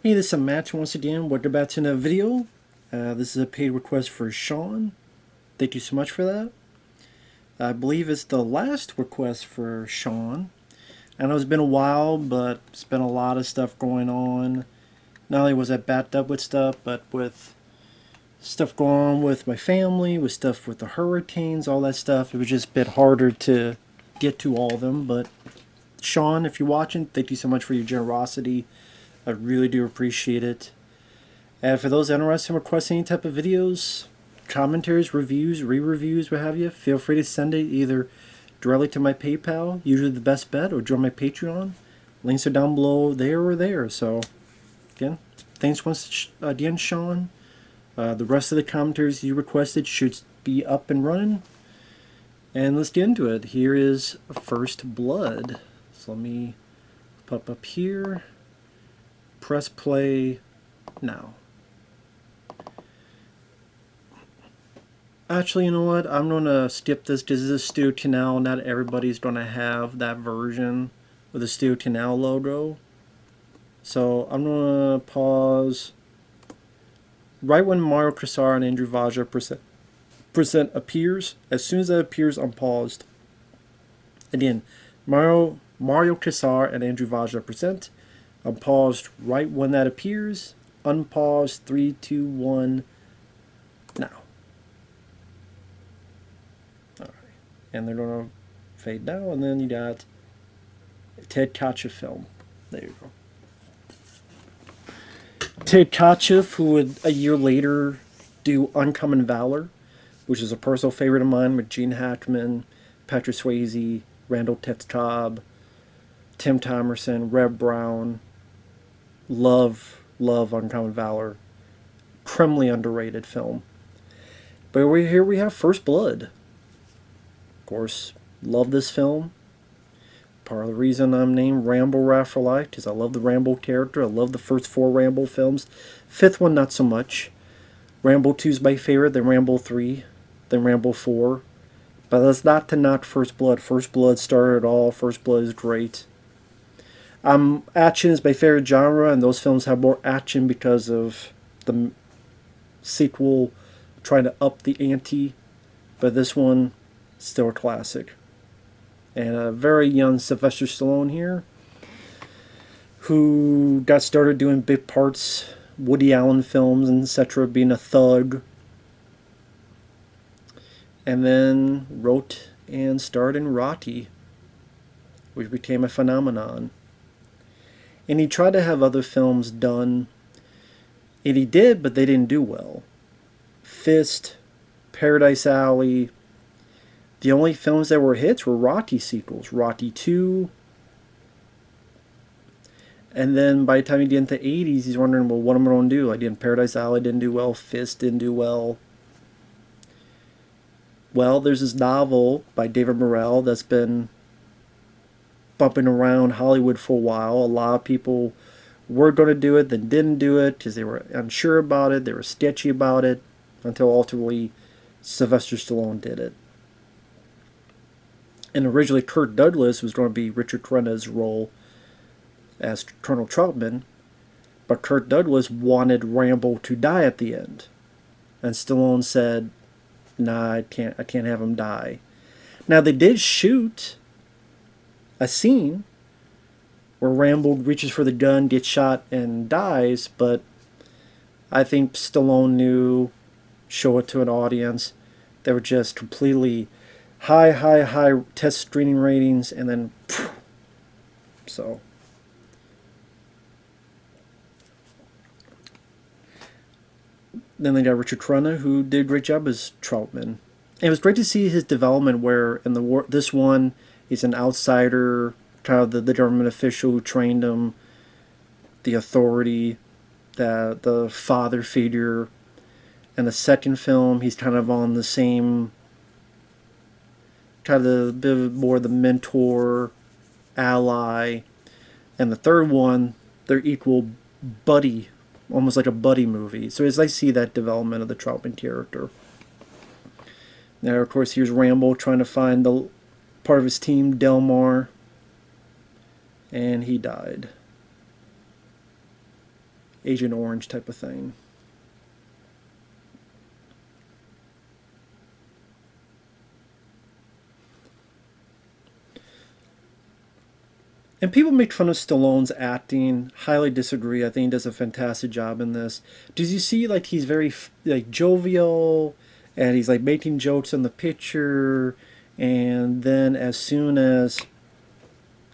Hey, this is Matt once again. Welcome back to another video. This is a paid request for Shawn. Thank you so much for that. I believe it's the last request for Shawn. I know it's been a while, but it's been a lot of stuff going on. Not only was I backed up with stuff, but with stuff going on with my family, with stuff with the hurricanes, all that stuff. It was just a bit harder to get to all of them. But Shawn, if you're watching, thank you so much for your generosity. I really do appreciate it. And for those interested in requesting any type of videos, commentaries, reviews, re-reviews, what have you, feel free to send it either directly to my PayPal, usually the best bet, or join my Patreon. Links are down below there or there. So, again, thanks once again, Shawn. The rest of the commentaries you requested should be up and running. And let's get into it. Here is First Blood. So let me pop up here. Press play now. Actually, you know what? I'm going to skip this because this is Studio Canal. Not everybody's going to have that version with the Studio Canal logo. So I'm going to pause right when Mario Casar and Andrew Vaja present appears. As soon as that appears, I'm paused. Again, Mario Casar and Andrew Vaja present. I'm paused right when that appears. Unpause. 3, 2, 1. Now. Alright. And they're going to fade down. And then you got Ted Kotcheff film. There you go. Ted Kotcheff, who would a year later do Uncommon Valor, which is a personal favorite of mine with Gene Hackman, Patrick Swayze, Randall Tetz-Cobb, Tim Thomerson, Reb Brown. Love Uncommon Valor. Criminally underrated film. But here we have First Blood. Of course, love this film. Part of the reason I'm named Rambo Raphaelite is I love the Rambo character. I love the first 4 Rambo films. 5th one, not so much. Rambo 2 is my favorite, then Rambo 3, then Rambo 4. But that's not to knock First Blood. First Blood started it all. First Blood is great. Action is my favorite genre, and those films have more action because of the sequel trying to up the ante. But this one, still a classic. And a very young Sylvester Stallone here, who got started doing big parts, Woody Allen films, etc., being a thug. And then wrote and starred in Rocky, which became a phenomenon. And he tried to have other films done, and he did, but they didn't do well. Fist, Paradise Alley. The only films that were hits were Rocky sequels. Rocky 2. And then by the time he get into the 80s, he's wondering, well, what am I going to do? Like, Paradise Alley didn't do well. Fist didn't do well. Well, there's this novel by David Morrell that's been bumping around Hollywood for a while. A lot of people were going to do it, then didn't do it because they were unsure about it. They were sketchy about it until ultimately Sylvester Stallone did it. And originally Kirk Douglas was going to be Richard Crenna's role as Colonel Troutman, but Kirk Douglas wanted Rambo to die at the end. And Stallone said, nah, I can't have him die. Now they did shoot a scene where Rambo reaches for the gun, gets shot, and dies, but I think Stallone knew, show it to an audience. They were just completely high test screening ratings, and then phew. So then they got Richard Crenna, who did a great job as Troutman. And it was great to see his development, where in this one he's an outsider, kind of the government official who trained him, the authority, the father figure. And the second film, he's kind of on the same, kind of a bit more the mentor, ally. And the third one, they're equal buddy, almost like a buddy movie. So as I see that development of the Troutman character. Now, of course, here's Rambo trying to find the part of his team, Delmar, and he died. Agent Orange type of thing. And people make fun of Stallone's acting. Highly disagree. I think he does a fantastic job in this. Does you see like he's very like jovial, and he's like making jokes in the picture, and then as soon as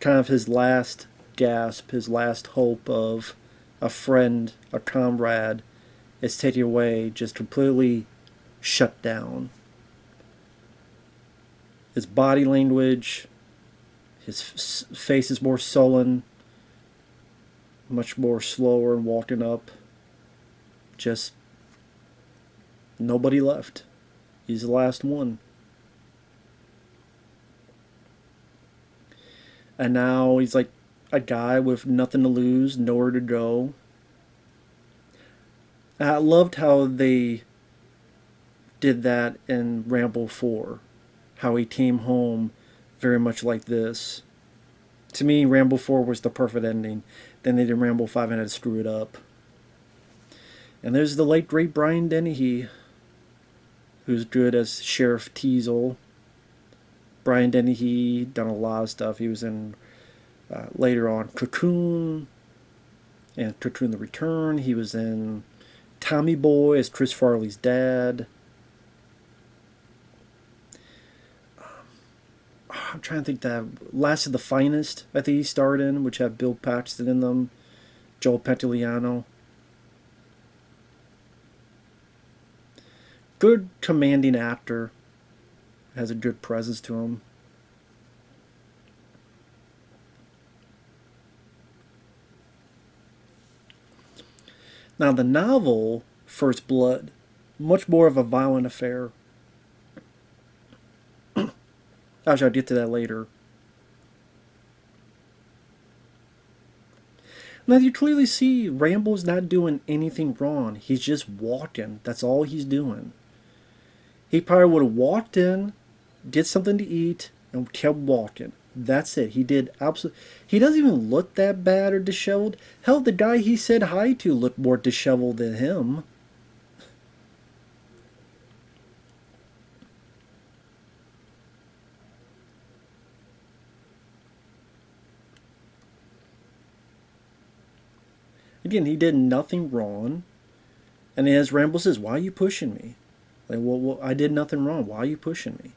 kind of his last gasp, his last hope of a friend, a comrade, is taken away, just completely shut down. His body language, his face is more sullen, much more slower and walking up. Just nobody left. He's the last one. And now he's like a guy with nothing to lose, nowhere to go. I loved how they did that in Rambo 4. How he came home very much like this. To me, Rambo 4 was the perfect ending. Then they did Rambo 5 and had to screw it up. And there's the late great Brian Dennehy, who's good as Sheriff Teasel. Brian Dennehy done a lot of stuff. He was in later on Cocoon and Cocoon the Return. He was in Tommy Boy as Chris Farley's dad. I'm trying to think that Last of the Finest, I think he starred in, which have Bill Paxton in them, Joel Pantoliano. Good commanding actor. Has a good presence to him. Now the novel, First Blood, much more of a violent affair. Actually, I'll get to that later. Now you clearly see Rambo's not doing anything wrong. He's just walking. That's all he's doing. He probably would have walked in, did something to eat, and kept walking. That's it. He did absolutely. He doesn't even look that bad or disheveled. Hell, the guy he said hi to looked more disheveled than him. Again, he did nothing wrong. And as Rambo says, why are you pushing me? Like, well, I did nothing wrong. Why are you pushing me?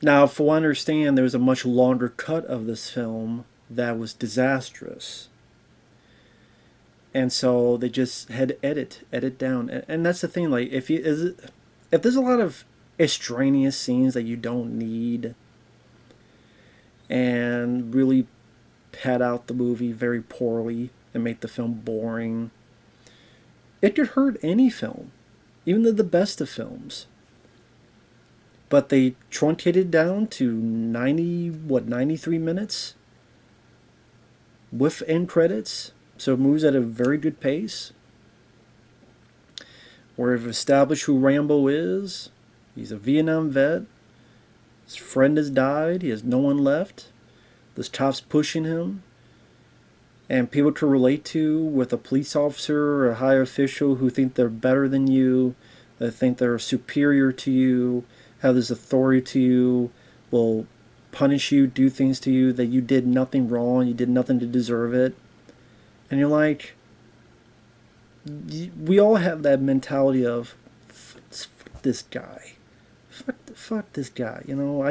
Now, for what I understand, there was a much longer cut of this film that was disastrous. And so they just had to edit down. And that's the thing, like, if there's a lot of extraneous scenes that you don't need and really pad out the movie very poorly and make the film boring, it could hurt any film, even the best of films. But they truncated down to 93 minutes with end credits, so it moves at a very good pace. We've established who Rambo is. He's a Vietnam vet. His friend has died. He has no one left. This cop's pushing him. And people to relate to with a police officer or a high official who think they're better than you, that think they're superior to you, have this authority to you, will punish you, do things to you that you did nothing wrong, you did nothing to deserve it. And you're like, we all have that mentality of, fuck this guy. Fuck this guy. You know,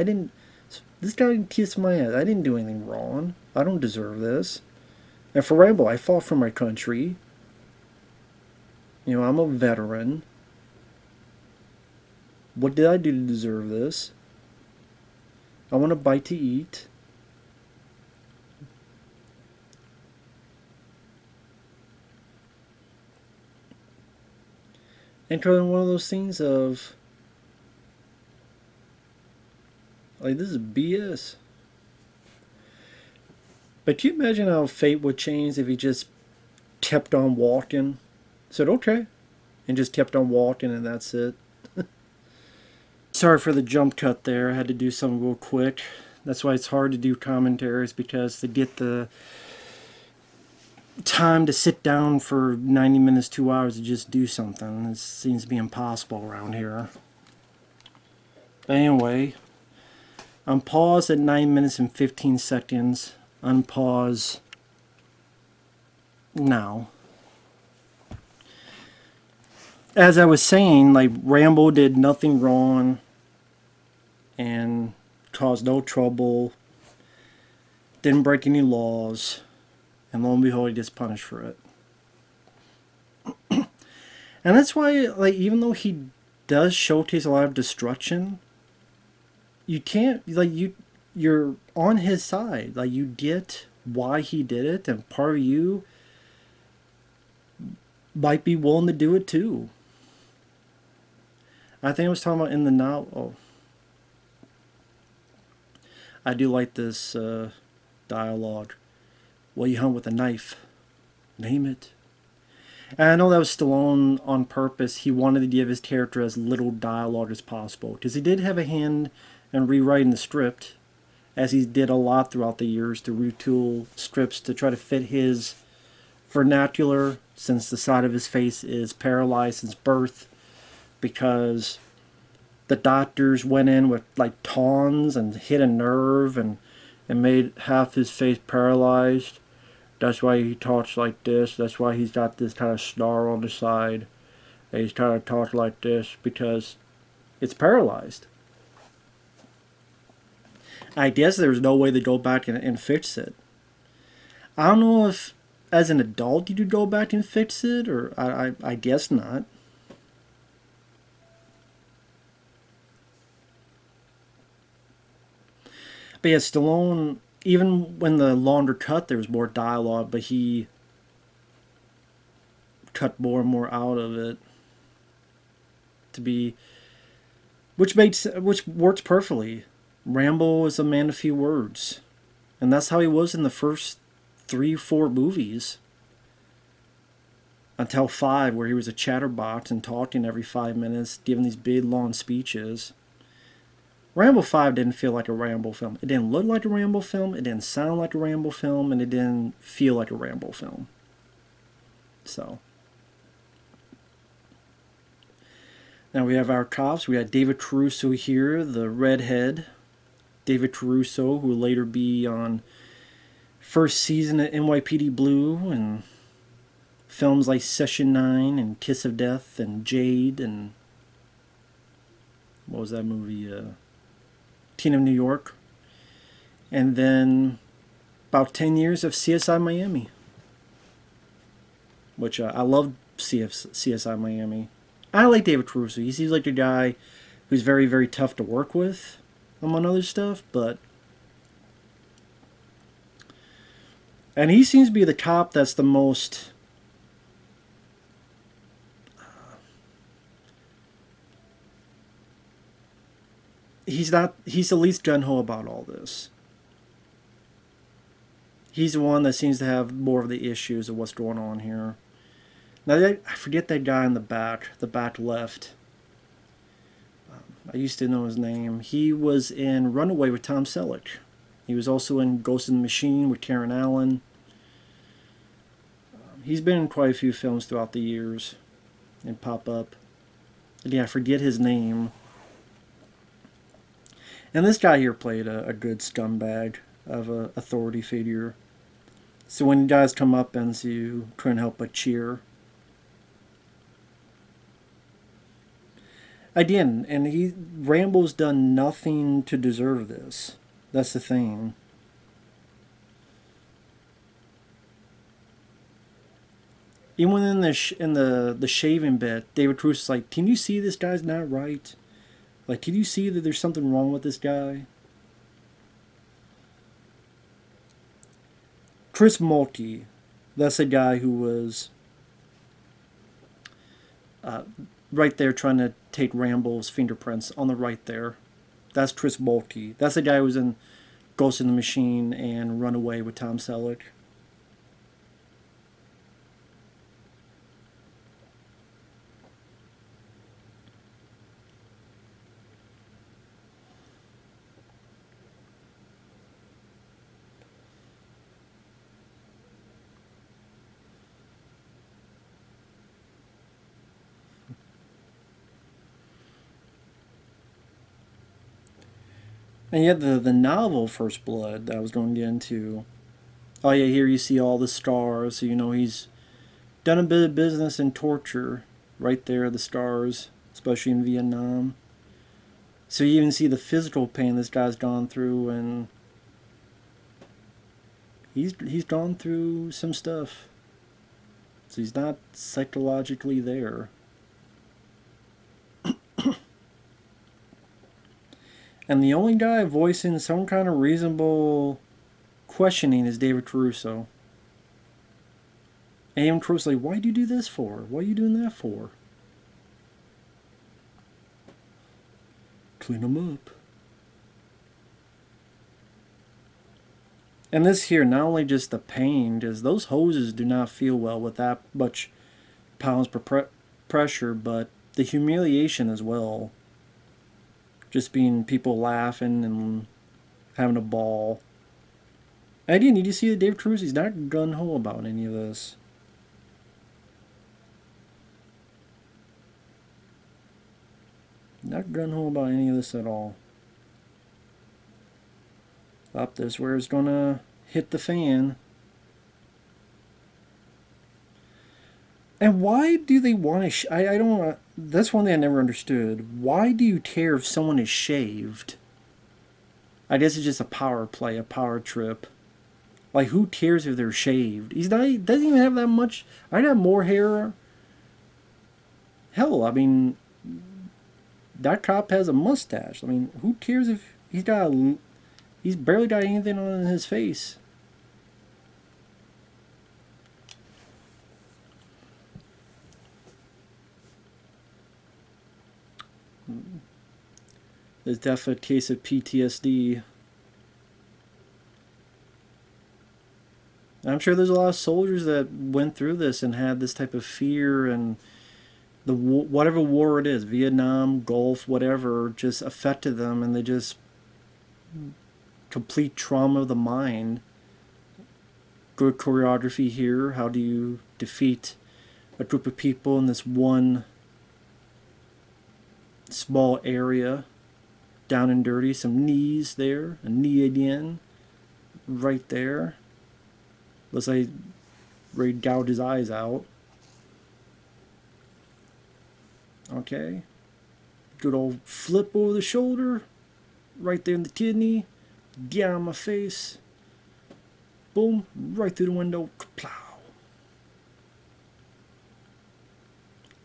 this guy kissed my ass. I didn't do anything wrong. I don't deserve this. And for Rambo, I fought for my country. You know, I'm a veteran. What did I do to deserve this? I want a bite to eat. And kind of one of those things of, like, this is BS. But can you imagine how fate would change if he just kept on walking? Said, okay. And just kept on walking and that's it. Sorry for the jump cut there. I had to do something real quick. That's why it's hard to do commentaries, because to get the time to sit down for 90 minutes, 2 hours to just do something, it seems to be impossible around here. But anyway, unpause at 9 minutes and 15 seconds. Unpause now. As I was saying, like, Rambo did nothing wrong and caused no trouble, didn't break any laws, and lo and behold, he gets punished for it. And that's why, like, even though he does showcase a lot of destruction, you can't, like, you're on his side. Like, you get why he did it, and part of you might be willing to do it too. I think I was talking about in the novel. I do like this dialogue. Well, you hunt with a knife. Name it. And I know that was Stallone on purpose. He wanted to give his character as little dialogue as possible, because he did have a hand in rewriting the script, as he did a lot throughout the years to retool scripts to try to fit his vernacular, since the side of his face is paralyzed since birth, because the doctors went in with like tongs and hit a nerve and made half his face paralyzed. That's why he talks like this. That's why he's got this kind of snarl on the side. And he's kind of talks like this, because it's paralyzed. I guess there's no way to go back and fix it. I don't know if, as an adult, you could go back and fix it, or I guess not. But yeah, Stallone, even when the longer cut, there was more dialogue, but he cut more and more out of it to be, which works perfectly. Rambo is a man of few words, and that's how he was in the first 3-4 movies, until 5, where he was a chatterbox and talking every 5 minutes, giving these big long speeches. Rambo 5 didn't feel like a Rambo film. It didn't look like a Rambo film, it didn't sound like a Rambo film, and it didn't feel like a Rambo film. So, now we have our cops. We got David Caruso here, the redhead. David Caruso, who will later be on first season of NYPD Blue and films like Session 9 and Kiss of Death and Jade and what was that movie? Teen of New York. And then about 10 years of CSI Miami, which I love CSI Miami. I like David Caruso. He seems like a guy who's very, very tough to work with, among other stuff, but... And he seems to be the cop that's the most... he's the least gung-ho about all this. He's the one that seems to have more of the issues of what's going on here. Now, I forget that guy in the back left. I used to know his name. He was in Runaway with Tom Selleck. He was also in Ghost in the Machine with Karen Allen. He's been in quite a few films throughout the years and pop up. And yeah, I forget his name. And this guy here played a good scumbag of an authority figure. So when guys come up and you couldn't help but cheer. Again, and Rambo's done nothing to deserve this. That's the thing. Even in the shaving bit, David Caruso's like, "Can you see this guy's not right? Like, can you see that there's something wrong with this guy?" Chris Mulkey, that's a guy who was right there trying to take Rambo's fingerprints on the right there. That's Chris Mulkey. That's the guy who was in Ghost in the Machine and Runaway with Tom Selleck. And yet the novel First Blood that I was going to get into. Oh yeah, here you see all the stars. So you know he's done a bit of business in torture. Right there, the stars, especially in Vietnam. So you even see the physical pain this guy's gone through, and he's gone through some stuff. So he's not psychologically there. And the only guy voicing some kind of reasonable questioning is David Caruso. And even Caruso's like, why do you do this for? What are you doing that for? Clean them up. And this here, not only just the pain, because those hoses do not feel well with that much pounds per pressure, but the humiliation as well. Just being people laughing and having a ball. And again, you see that Dave Caruso, he's not gun-ho about any of this. Not gun-ho about any of this at all. Up this where it's gonna hit the fan. And why do they want to? I don't. That's one thing I never understood. Why do you care if someone is shaved? I guess it's just a power play, a power trip. Like who cares if they're shaved? He doesn't even have that much. I'd have more hair. Hell, I mean, that cop has a mustache. I mean, who cares if he's got? He's barely got anything on his face. There's definitely a case of PTSD. I'm sure there's a lot of soldiers that went through this and had this type of fear, and the whatever war it is, Vietnam, Gulf, whatever, just affected them, and they just complete trauma of the mind. Good choreography here. How do you defeat a group of people in this one small area? Down and dirty. Some knees there. A knee again. Right there. Looks like ready to gouge his eyes out. Okay. Good old flip over the shoulder. Right there in the kidney. Get on my face. Boom. Right through the window. Plow.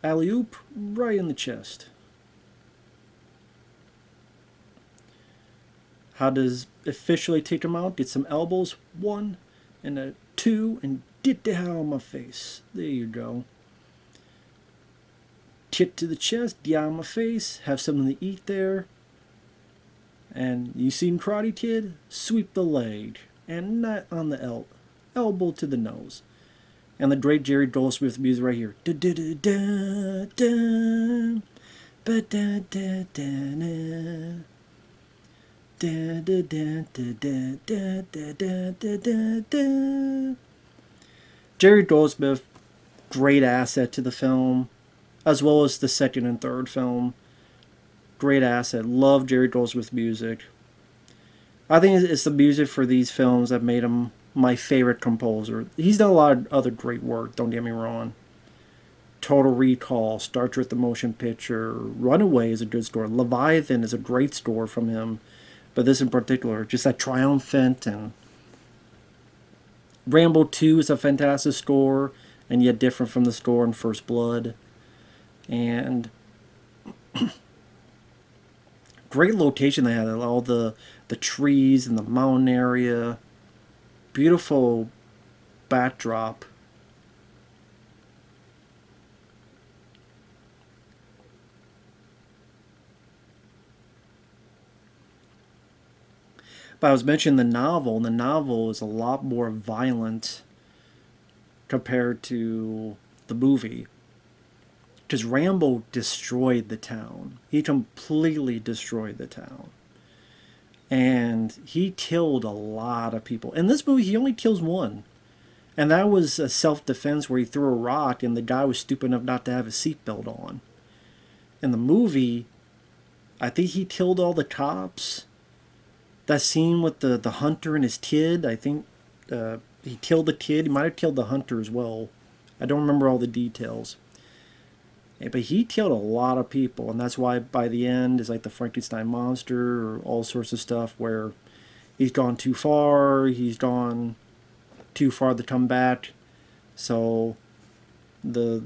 Alley-oop. Right in the chest. How does officially take him out? Get some elbows. 1 and a 2 and get the hell out of my face. There you go. Kick to the chest. Get out of my face. Have something to eat there. And you seen Karate Kid? Sweep the leg. And not on the elbow to the nose. And the great Jerry Goldsmith music right here. Da da da da da. Ba da da da da. Da, da, da, da, da, da, da, da, da, da. Jerry Goldsmith, great asset to the film, as well as the second and third film. Great asset. Love Jerry Goldsmith's music. I think it's the music for these films that made him my favorite composer. He's done a lot of other great work, don't get me wrong. Total Recall, Star Trek the Motion Picture, Runaway is a good score. Leviathan is a great score from him. But this in particular, just that triumphant, and Rambo 2 is a fantastic score, and yet different from the score in First Blood. And great location they had, all the trees and the mountain area. Beautiful backdrop. But I was mentioning the novel, and the novel is a lot more violent compared to the movie. Because Rambo destroyed the town. He completely destroyed the town. And he killed a lot of people. In this movie, he only kills one. And that was a self-defense where he threw a rock and the guy was stupid enough not to have his seatbelt on. In the movie, I think he killed all the cops. that scene with the hunter and his kid. I think he killed the kid. He might have killed the hunter as well. I don't remember all the details. But he killed a lot of people, and that's why by the end is like the Frankenstein monster or all sorts of stuff where he's gone too far. He's gone too far to come back. So the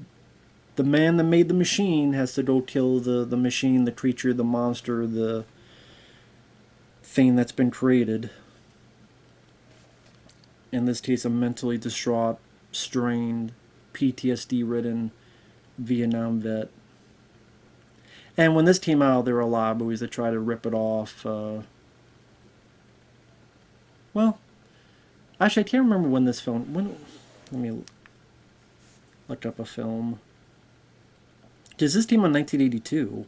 man that made the machine has to go kill the machine, the creature, the monster, the thing that's been created. In this case, a mentally distraught, strained, PTSD-ridden Vietnam vet. And when this came out, there were a lot of movies that try to rip it off. Well, actually, I can't remember when this film. Let me look up a film. Because this came out in 1982,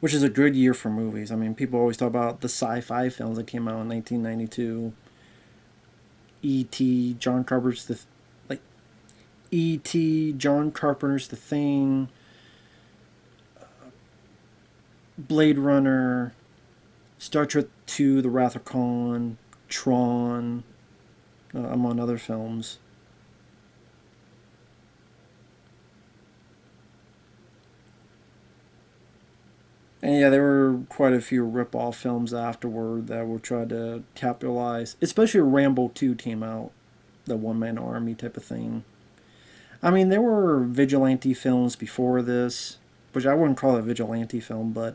which is a good year for movies. I mean, people always talk about the sci-fi films that came out in 1992. E.T., John Carpenter's E.T., John Carpenter's The Thing, Blade Runner, Star Trek II, The Wrath of Khan, Tron, among other films. And yeah, there were quite a few rip-off films afterward that were trying to capitalize. Especially Rambo 2 came out, the one-man army type of thing. I mean, there were vigilante films before this, which I wouldn't call it a vigilante film, but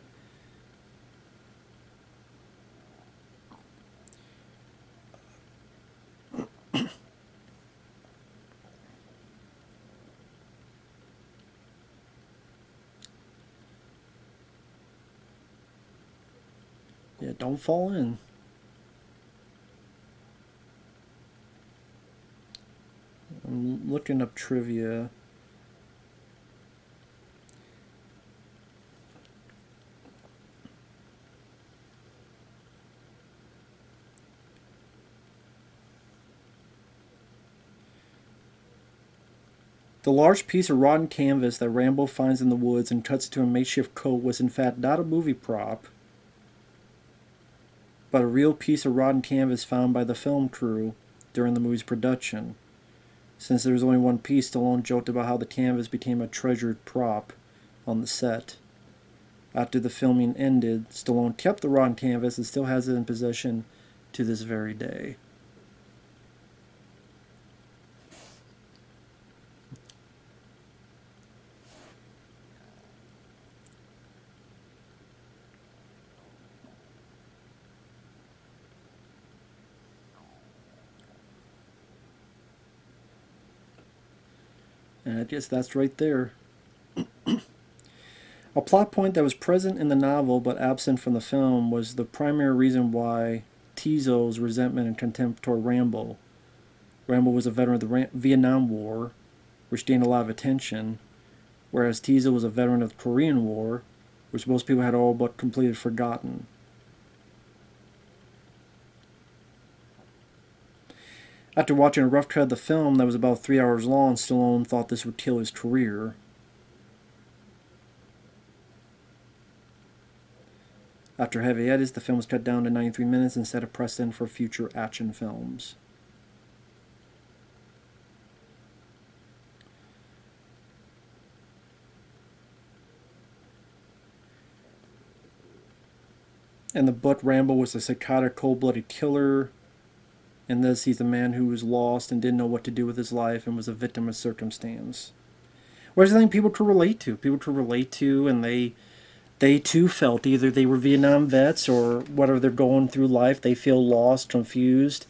yeah, don't fall in. I'm looking up trivia. The large piece of rotten canvas that Rambo finds in the woods and cuts into a makeshift coat was in fact not a movie prop, but a real piece of rotten canvas found by the film crew during the movie's production. Since there was only one piece, Stallone joked about how the canvas became a treasured prop on the set. After the filming ended, Stallone kept the rotten canvas and still has it in possession to this very day. And I guess that's right there. A plot point that was present in the novel but absent from the film was the primary reason why Tizo's resentment and contempt toward Rambo. Rambo was a veteran of the Vietnam War, which gained a lot of attention, whereas Tizo was a veteran of the Korean War, which most people had all but completely forgotten. After watching a rough cut of the film that was about 3 hours long, Stallone thought this would kill his career. After heavy edits, the film was cut down to 93 minutes and set a precedent for future action films. In the book, Rambo was a psychotic, cold-blooded killer. In this, he's a man who was lost and didn't know what to do with his life and was a victim of circumstance. Whereas I think people could relate to. People could relate to, and they too felt either they were Vietnam vets or whatever they're going through life, they feel lost, confused.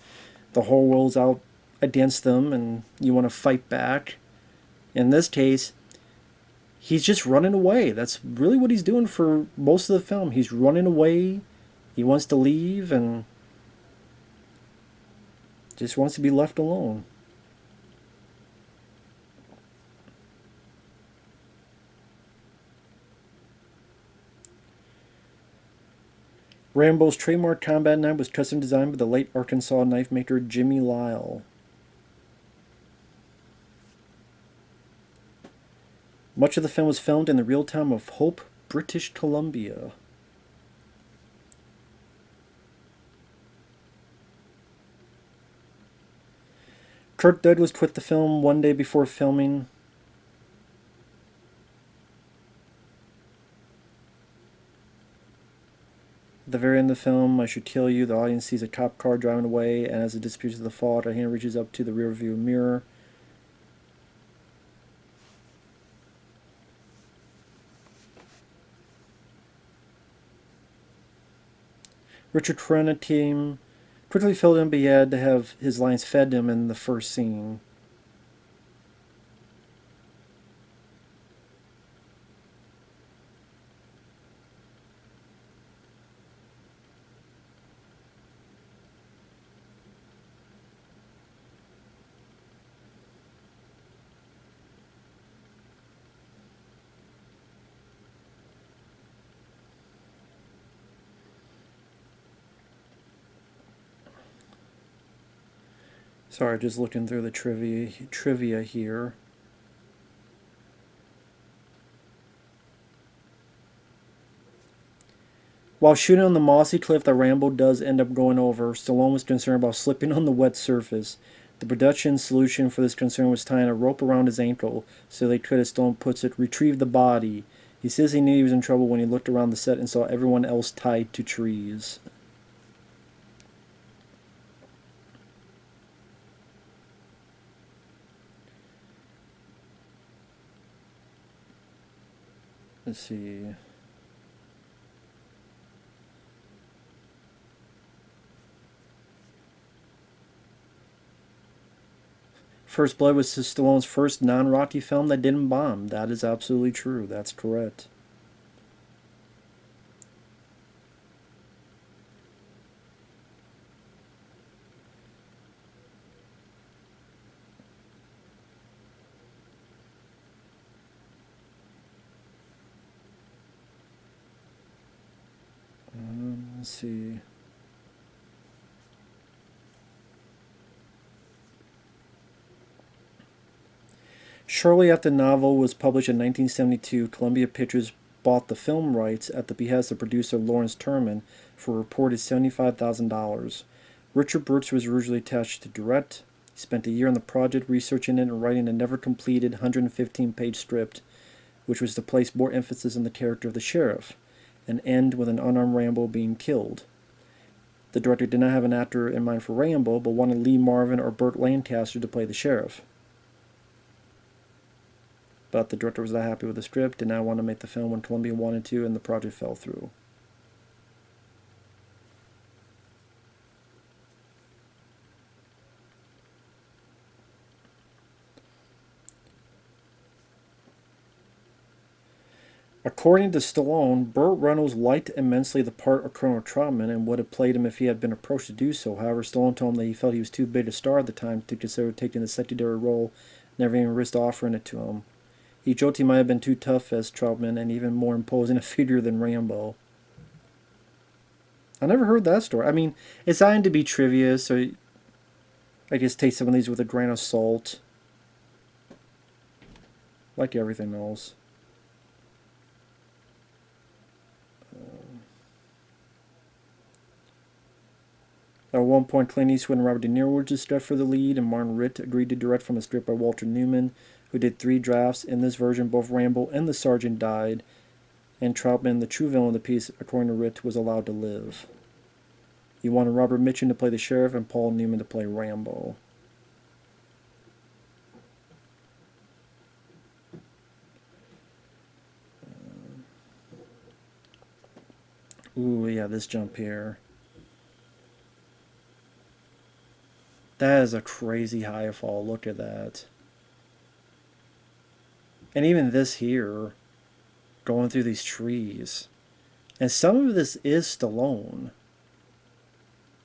The whole world's out against them and you want to fight back. In this case, he's just running away. That's really what he's doing for most of the film. He's running away. He wants to leave and just wants to be left alone. Rambo's trademark combat knife was custom designed by the late Arkansas knife maker Jimmy Lyle. Much of the film was filmed in the real town of Hope, British Columbia. Kirk Douglas quit the film one day before filming. At the very end of the film, I should kill you. The audience sees a cop car driving away, and as it disappears to the fog, a hand reaches up to the rearview mirror. Richard Crenna team quickly filled in, but he had to have his lines fed to him in the first scene. Sorry, just looking through the trivia here. While shooting on the mossy cliff that Rambo does end up going over, Stallone was concerned about slipping on the wet surface. The production solution for this concern was tying a rope around his ankle so they could, as Stallone puts it, retrieve the body. He says he knew he was in trouble when he looked around the set and saw everyone else tied to trees. Let's see. First Blood was Stallone's first non-Rocky film that didn't bomb. That is absolutely true. That's correct. Let's see. Shortly after the novel was published in 1972, Columbia Pictures bought the film rights at the behest of producer Lawrence Turman for a reported $75,000. Richard Brooks was originally attached to direct. He spent a year on the project researching it and writing a never-completed 115-page script, which was to place more emphasis on the character of the sheriff, and end with an unarmed Rambo being killed. The director did not have an actor in mind for Rambo, but wanted Lee Marvin or Burt Lancaster to play the sheriff. But the director was not happy with the script, did not want to make the film when Columbia wanted to, and the project fell through. According to Stallone, Burt Reynolds liked immensely the part of Colonel Troutman and would have played him if he had been approached to do so. However, Stallone told him that he felt he was too big a star at the time to consider taking the secondary role, never even risked offering it to him. He joked he might have been too tough as Troutman and even more imposing a figure than Rambo. I never heard that story. I mean, it's designed to be trivia, so I guess take some of these with a grain of salt. Like everything else. At one point, Clint Eastwood and Robert De Niro were discussed for the lead, and Martin Ritt agreed to direct from a script by Walter Newman, who did 3 drafts. In this version, both Rambo and the sergeant died, and Troutman, the true villain of the piece, according to Ritt, was allowed to live. He wanted Robert Mitchum to play the sheriff and Paul Newman to play Rambo. Ooh, yeah, this jump here. That is a crazy high fall. Look at that. And even this here, going through these trees. And some of this is Stallone.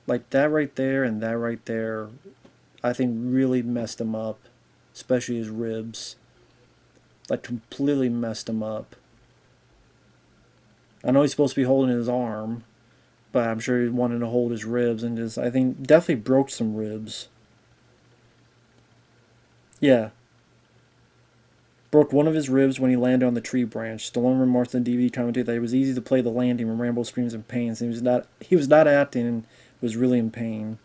Like that right there and that right there, I think really messed him up. Especially his ribs. Like completely messed him up. I know he's supposed to be holding his arm, but I'm sure he wanted to hold his ribs and just, I think, definitely broke some ribs. Yeah. Broke one of his ribs when he landed on the tree branch. Stallone remarked in the DVD commentary that it was easy to play the landing when Rambo screams in pain. So he was not acting and was really in pain.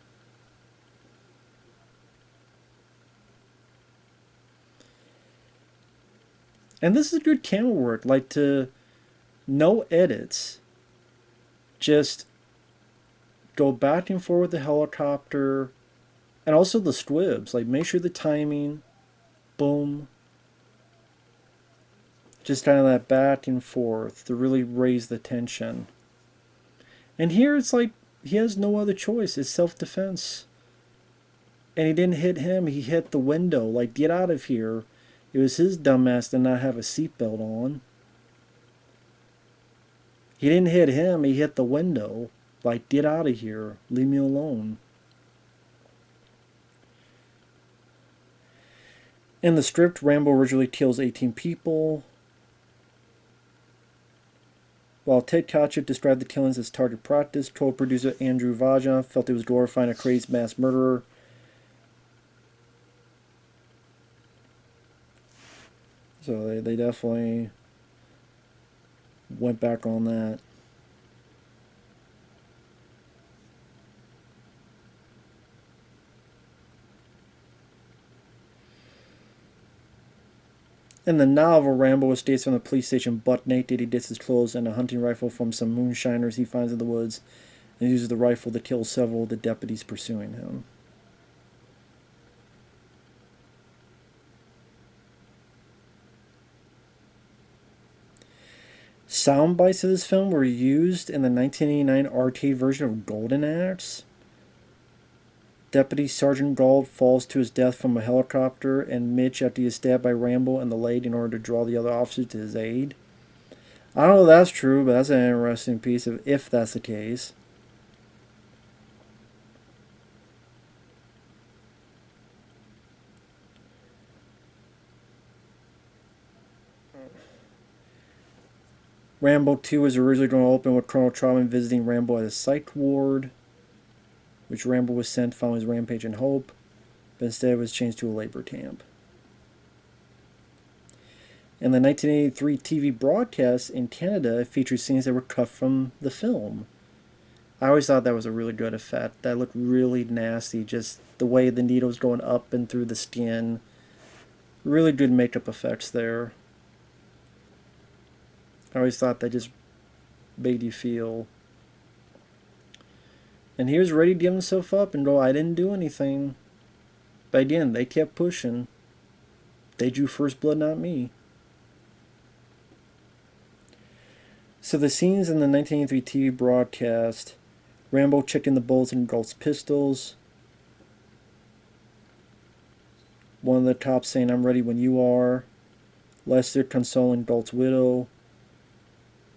And this is good camera work, like to no edits, just go back and forth with the helicopter, and also the squibs. Like make sure the timing, boom, just kind of that back and forth to really raise the tension. And here it's like he has no other choice. It's self-defense. And he didn't hit him. He hit the window. Like, get out of here. It was his dumbass to not have a seatbelt on. He didn't hit him. He hit the window. Like, get out of here. Leave me alone. In the script, Rambo originally kills 18 people. While Ted Kotchett described the killings as target practice, co-producer Andrew Vaja felt it was glorifying a crazed mass murderer. So they definitely went back on that. In the novel, Rambo escapes from the police station butt naked. He gets his clothes and a hunting rifle from some moonshiners he finds in the woods and uses the rifle to kill several of the deputies pursuing him. Sound bites of this film were used in the 1989 arcade version of Golden Axe. Deputy Sergeant Gold falls to his death from a helicopter, and Mitch, after he is stabbed by Rambo in the leg in order to draw the other officers to his aid. I don't know if that's true, but that's an interesting piece of if that's the case. Rambo 2 was originally going to open with Colonel Trautman visiting Rambo at his psych ward, which Rambo was sent following his rampage in Hope, but instead it was changed to a labor camp. In the 1983 TV broadcast in Canada, it featured scenes that were cut from the film. I always thought that was a really good effect. That looked really nasty, just the way the needle was going up and through the skin. Really good makeup effects there. I always thought that just made you feel. And he was ready to give himself up and go, I didn't do anything. But again, they kept pushing. They drew first blood, not me. So the scenes in the 1983 TV broadcast, Rambo checking the bullets in Galt's pistols. One of the cops saying, I'm ready when you are. Lester consoling Galt's widow.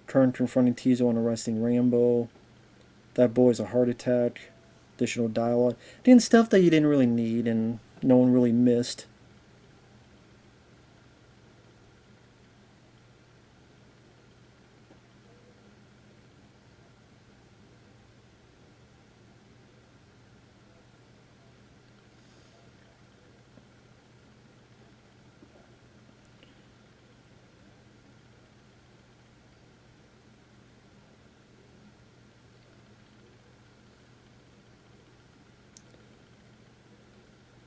Kern confronting Tizo and arresting Rambo. That boy's a heart attack. Additional dialogue. Again, stuff that you didn't really need and no one really missed.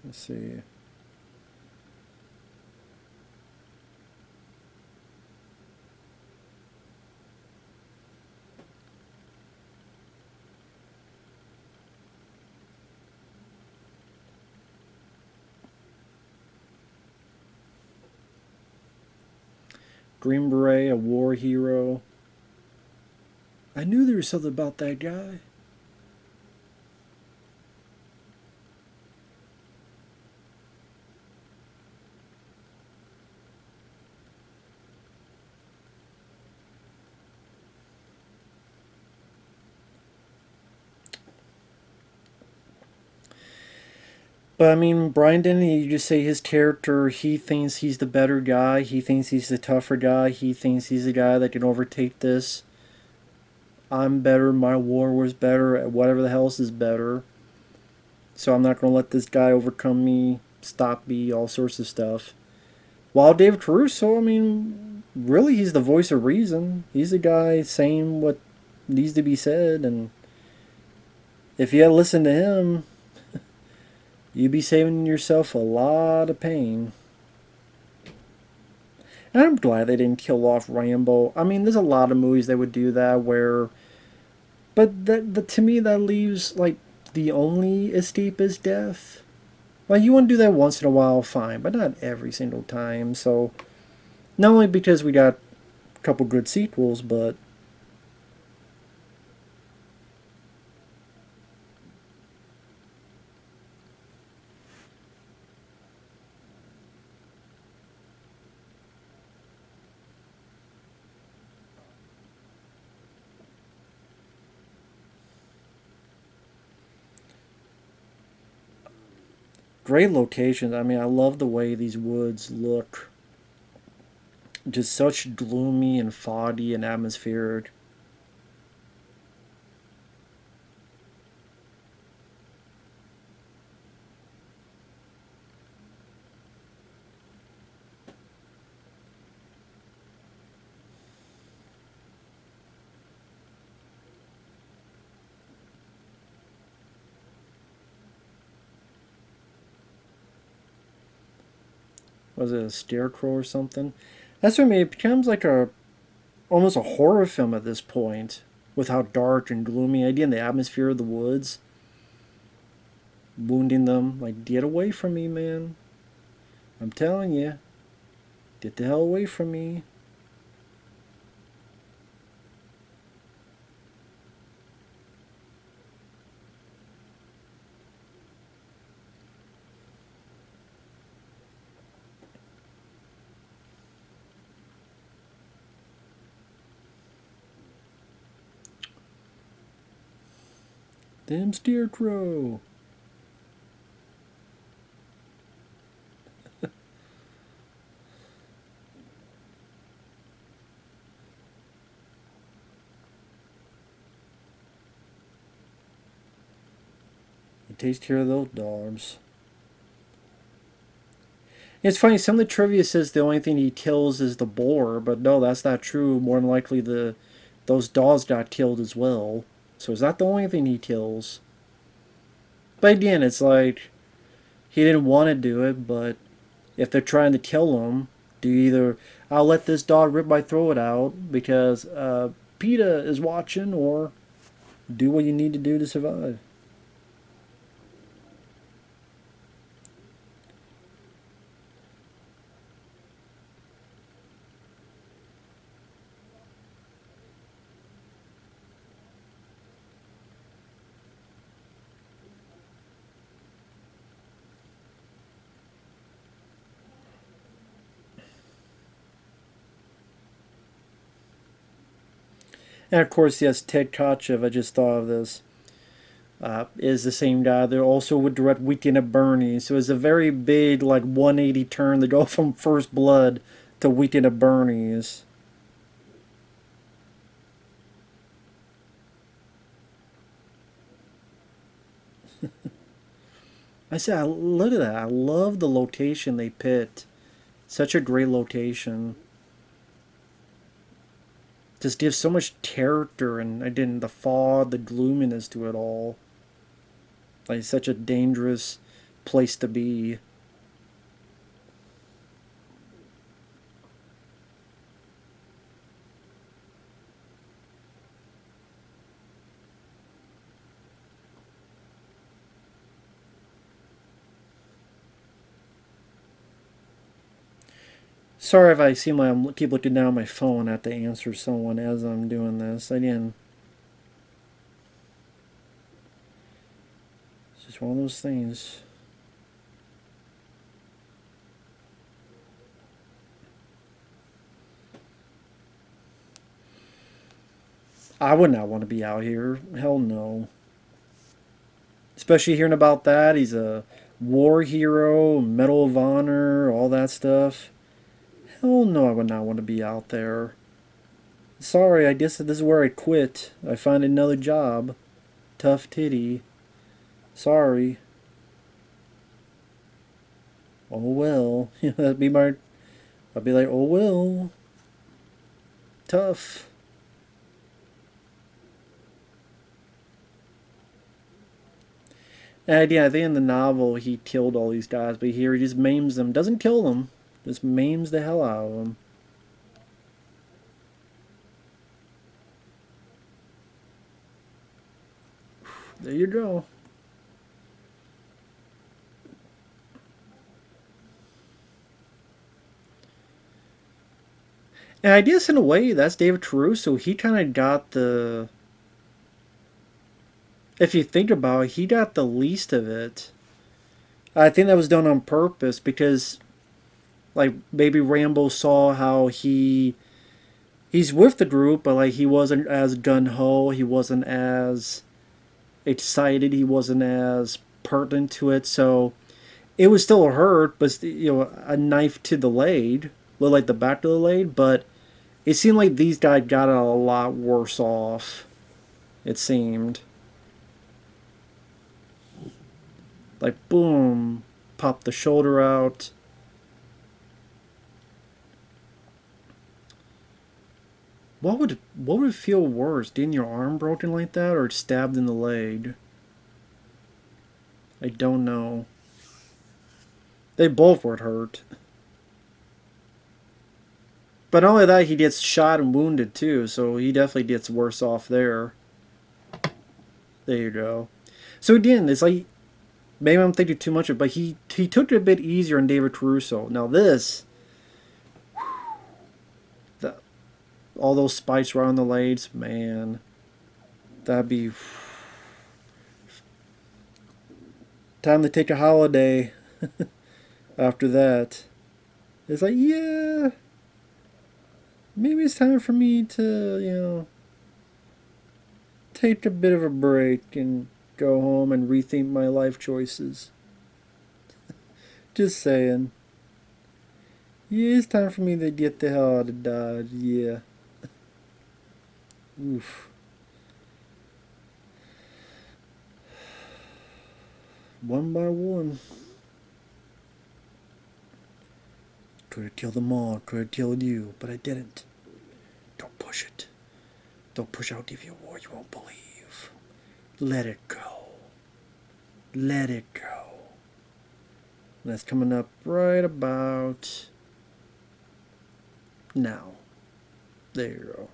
Let's see. Green Beret, a war hero. I knew there was something about that guy. But I mean, Brian didn't you just say his character, he thinks he's the better guy, he thinks he's the tougher guy, he thinks he's the guy that can overtake this. I'm better, my war was better, whatever the hell else is better. So I'm not going to let this guy overcome me, stop me, all sorts of stuff. While David Caruso, I mean, really he's the voice of reason. He's the guy saying what needs to be said, and if you had listened to him, you'd be saving yourself a lot of pain. And I'm glad they didn't kill off Rambo. I mean, there's a lot of movies that would do that where, but that to me that leaves like the only escape is death. Like you want to do that once in a while, fine, but not every single time. So not only because we got a couple good sequels, but great locations. I mean, I love the way these woods look. Just such gloomy and foggy and atmospheric. Was it a scarecrow or something? That's what I mean. It becomes like a almost a horror film at this point, with how dark and gloomy. Again, the atmosphere of the woods, wounding them. Like, get away from me, man! I'm telling you, get the hell away from me. Damn scarecrow! He takes care of those dogs. It's funny, some of the trivia says the only thing he kills is the boar, but no, that's not true. More than likely those dogs got killed as well. So it's not the only thing he kills. But again, it's like he didn't want to do it, but if they're trying to kill him, do you either I'll let this dog rip my throat out because PETA is watching, or do what you need to do to survive. And of course, yes, Ted Kotcheff, I just thought of this, is the same guy that also would direct Weekend at Bernie's. So it's a very big, like, 180 turn to go from First Blood to Weekend at Bernie's. I said, look at that. I love the location they picked. Such a great location. Just gives so much character and again the fog, the gloominess to it all. Like such a dangerous place to be. Sorry if I seem like I keep looking down at my phone. I have to answer someone as I'm doing this. Again, it's just one of those things. I would not want to be out here. Hell no. Especially hearing about that. He's a war hero, Medal of Honor, all that stuff. Hell no, I would not want to be out there. Sorry, I guess this is where I quit. I find another job. Tough titty. Sorry. Oh well. That'd be my. I'd be like, oh well. Tough. And yeah, I think in the novel he killed all these guys, but here he just maims them. Doesn't kill them. Just maims the hell out of them. There you go. And I guess in a way, that's David Caruso. He kind of got the. If you think about it, he got the least of it. I think that was done on purpose because, like, maybe Rambo saw how he's with the group, but like he wasn't as gun ho. He wasn't as excited. He wasn't as pertinent to it. So it was still a hurt, but a knife to the leg, looked like the back of the leg. But it seemed like these guys got a lot worse off. It seemed like boom, popped the shoulder out. What would feel worse? Getting your arm broken like that, or stabbed in the leg? I don't know. They both would hurt. But not only that, he gets shot and wounded too, so he definitely gets worse off there. There you go. So again, it's like maybe I'm thinking too much of it, but he took it a bit easier on David Caruso. Now this, the, all those spikes right on the legs, man, that'd be time to take a holiday. After that, it's like yeah, maybe it's time for me to take a bit of a break and go home and rethink my life choices. Just saying. Yeah, it's time for me to get the hell out of Dodge. Yeah. Oof. One by one. Could have killed them all. Could have killed you, but I didn't. Don't push it. Don't push out give you a war you won't believe. Let it go. Let it go. And that's coming up right about now. There you go.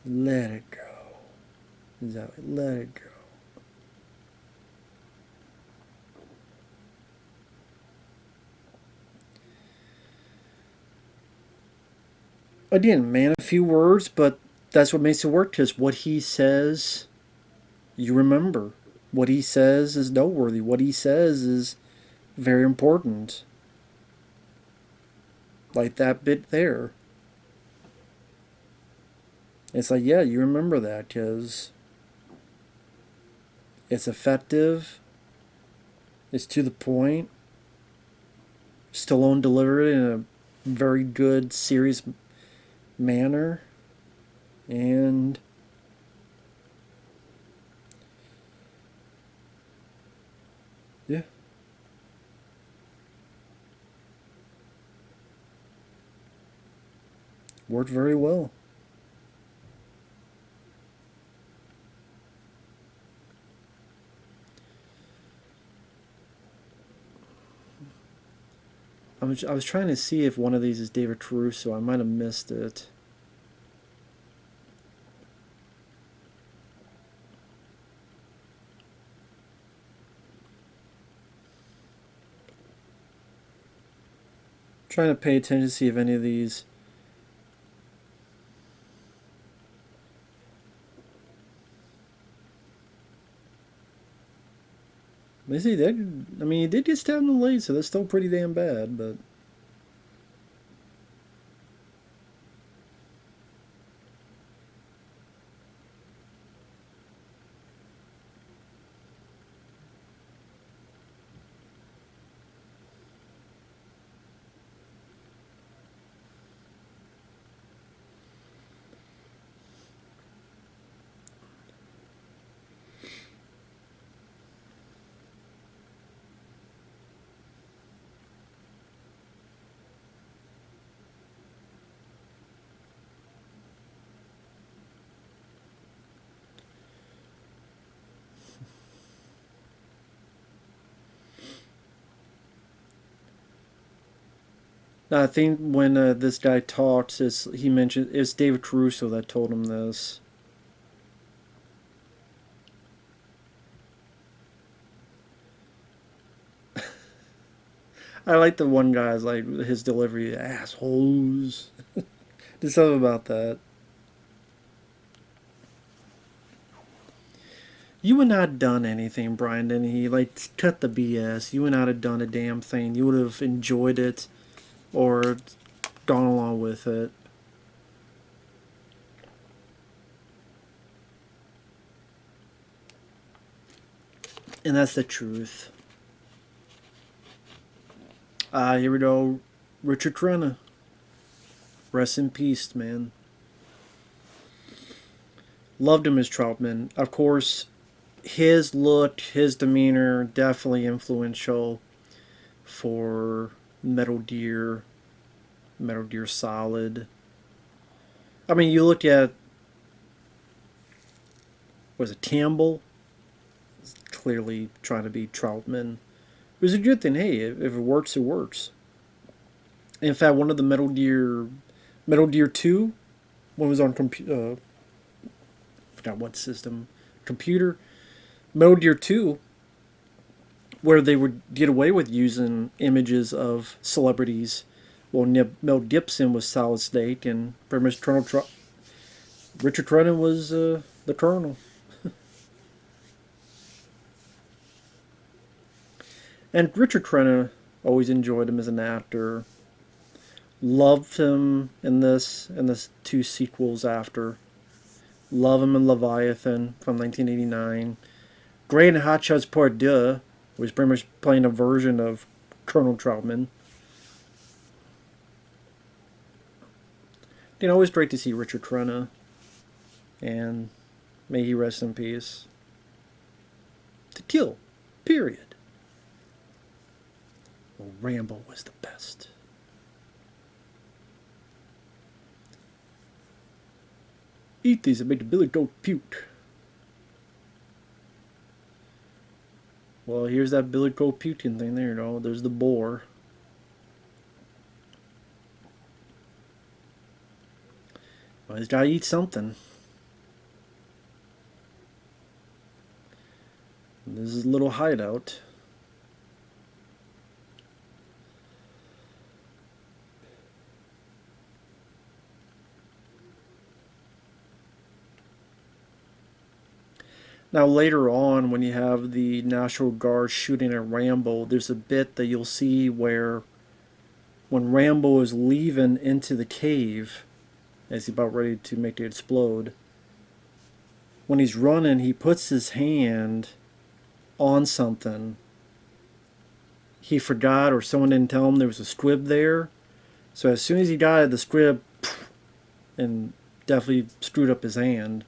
Let it go. Exactly. Let it go. Again, man, a few words, but that's what makes it work. Because what he says, you remember. What he says is noteworthy. What he says is very important. Like that bit there. It's like, yeah, you remember that because it's effective. It's to the point. Stallone delivered it in a very good, serious manner. And yeah. Worked very well. I was trying to see if one of these is David Caruso. I might have missed it. Trying to pay attention to see if any of these. They see that. I mean, he did get stabbed in the leg, so that's still pretty damn bad. But I think when this guy talks, he mentioned it's David Caruso that told him this. I like the one guy's like his delivery, assholes. There's something about that. You would not have done anything, Brian Dennehy. Like, cut the BS. You would not have done a damn thing. You would have enjoyed it or gone along with it. And that's the truth. Here we go. Richard Crenna. Rest in peace, man. Loved him as Troutman. Of course, his look, his demeanor, definitely influential for Metal Gear, Metal Gear Solid. I mean, you look at, was it Campbell? Clearly trying to be Troutman. It was a good thing. Hey, if it works, it works. In fact, one of the Metal Gear 2, one was on forgot what system, computer. Metal Gear 2, where they would get away with using images of celebrities. Well, Mel Gibson was Solid Snake, and pretty much Richard Crenna was the Colonel. And Richard Crenna, always enjoyed him as an actor. Loved him in this and the two sequels after. Love him in Leviathan from 1989. Great in Hot Shots Part 2, was pretty much playing a version of Colonel Troutman. You know, it was great to see Richard Crenna, and may he rest in peace. To kill, period. Well, Rambo was the best. Eat these and make the billy goat puke. Well, here's that billy goat puking thing there, you know. There's the boar. Well, he's gotta eat something. And this is a little hideout. Now later on, when you have the National Guard shooting at Rambo, there's a bit that you'll see where when Rambo is leaving into the cave, as he's about ready to make it explode, when he's running, he puts his hand on something. He forgot, or someone didn't tell him there was a squib there. So as soon as he got at the squib, and definitely screwed up his hand.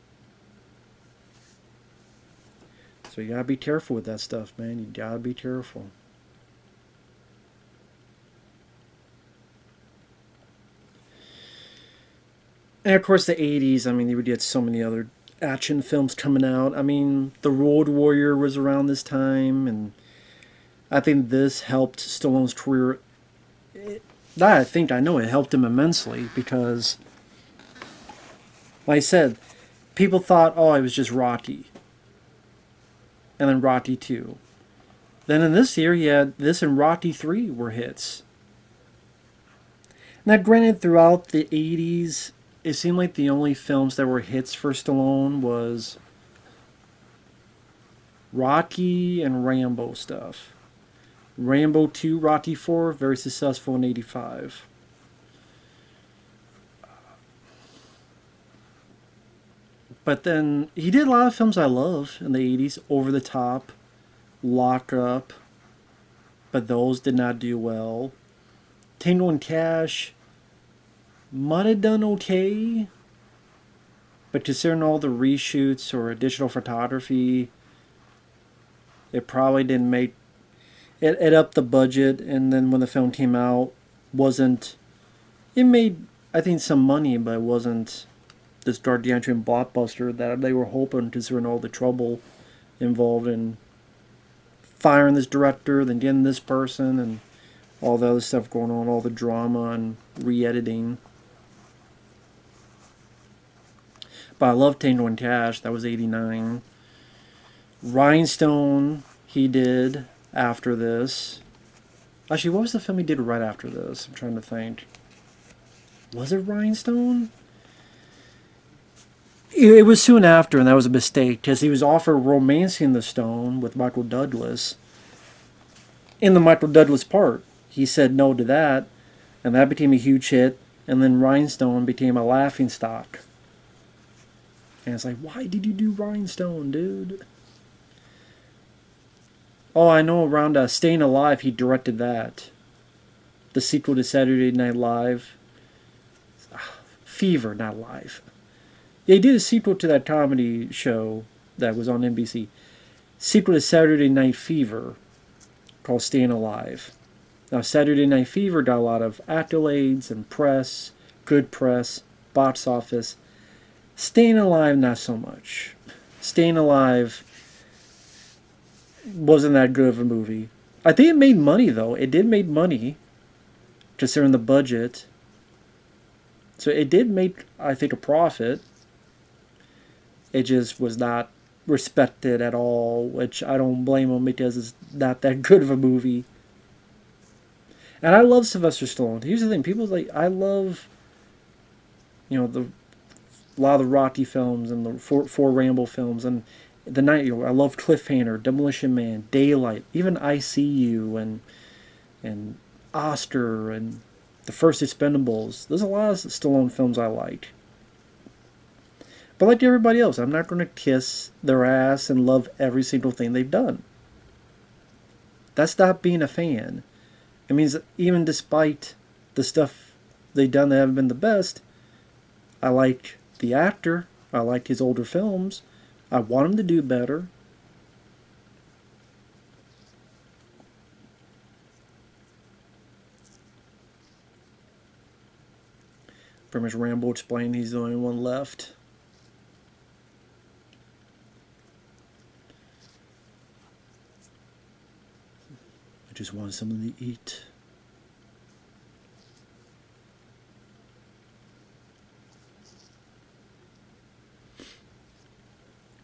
So you gotta be careful with that stuff, man. You gotta be careful. And of course, the 80s, I mean, you would get so many other action films coming out. I mean, The Road Warrior was around this time, and I think this helped Stallone's career. I know it helped him immensely because, like I said, people thought, oh, it was just Rocky. And then Rocky 2. Then in this year, you had this and Rocky 3 were hits. Now, granted, throughout the 80s, it seemed like the only films that were hits for Stallone was Rocky and Rambo stuff. Rambo 2, Rocky 4, very successful in 85. But then he did a lot of films I love in the 80s. Over the Top, Lock Up, but those did not do well. Tango and Cash might have done okay, but considering all the reshoots or additional photography, it probably didn't make it. It upped the budget, and then when the film came out, wasn't it made I think some money, but it wasn't this gargantuan blockbuster that they were hoping, considering all the trouble involved in firing this director, then getting this person, and all the other stuff going on, all the drama and re-editing. But I love Tango and Cash. That was '89. Rhinestone he did after this. Actually, what was the film he did right after this? I'm trying to think. Was it Rhinestone? It was soon after, and that was a mistake because he was offered Romancing the Stone with Michael Douglas. In the Michael Douglas part, he said no to that, and that became a huge hit. And then Rhinestone became a laughing stock. And it's like, why did you do Rhinestone, dude? Oh, I know around Staying Alive, he directed that. The sequel to Saturday Night Live. Fever, not Live. Yeah, he did a sequel to that comedy show that was on NBC. Sequel to Saturday Night Fever called Staying Alive. Now, Saturday Night Fever got a lot of accolades and press, good press, box office. Staying Alive, not so much. Staying Alive wasn't that good of a movie. I think it made money, though. It did make money, considering the budget. So it did make, I think, a profit. It just was not respected at all, which I don't blame them because it's not that good of a movie. And I love Sylvester Stallone. Here's the thing: people like I love, a lot of the Rocky films and the four Rambo films and the night. I love Cliffhanger, Demolition Man, Daylight, even ICU and Oscar and the first Expendables. There's a lot of Stallone films I like. But like everybody else, I'm not going to kiss their ass and love every single thing they've done. That's not being a fan. It means that even despite the stuff they've done that haven't been the best, I like the actor. I like his older films. I want him to do better. Pretty much Rambo explained he's the only one left. I just want something to eat.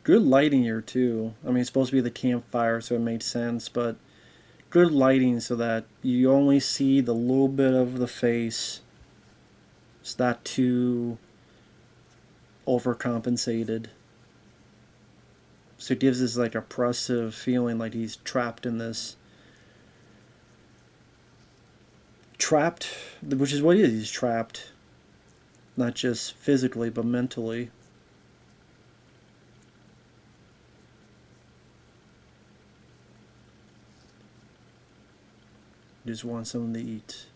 Good lighting here too. I mean, it's supposed to be the campfire, so it made sense, but good lighting so that you only see the little bit of the face. It's not too overcompensated. So it gives this like oppressive feeling like he's trapped in this. Trapped, which is what he is. He's trapped. Not just physically, but mentally. Just want something to eat.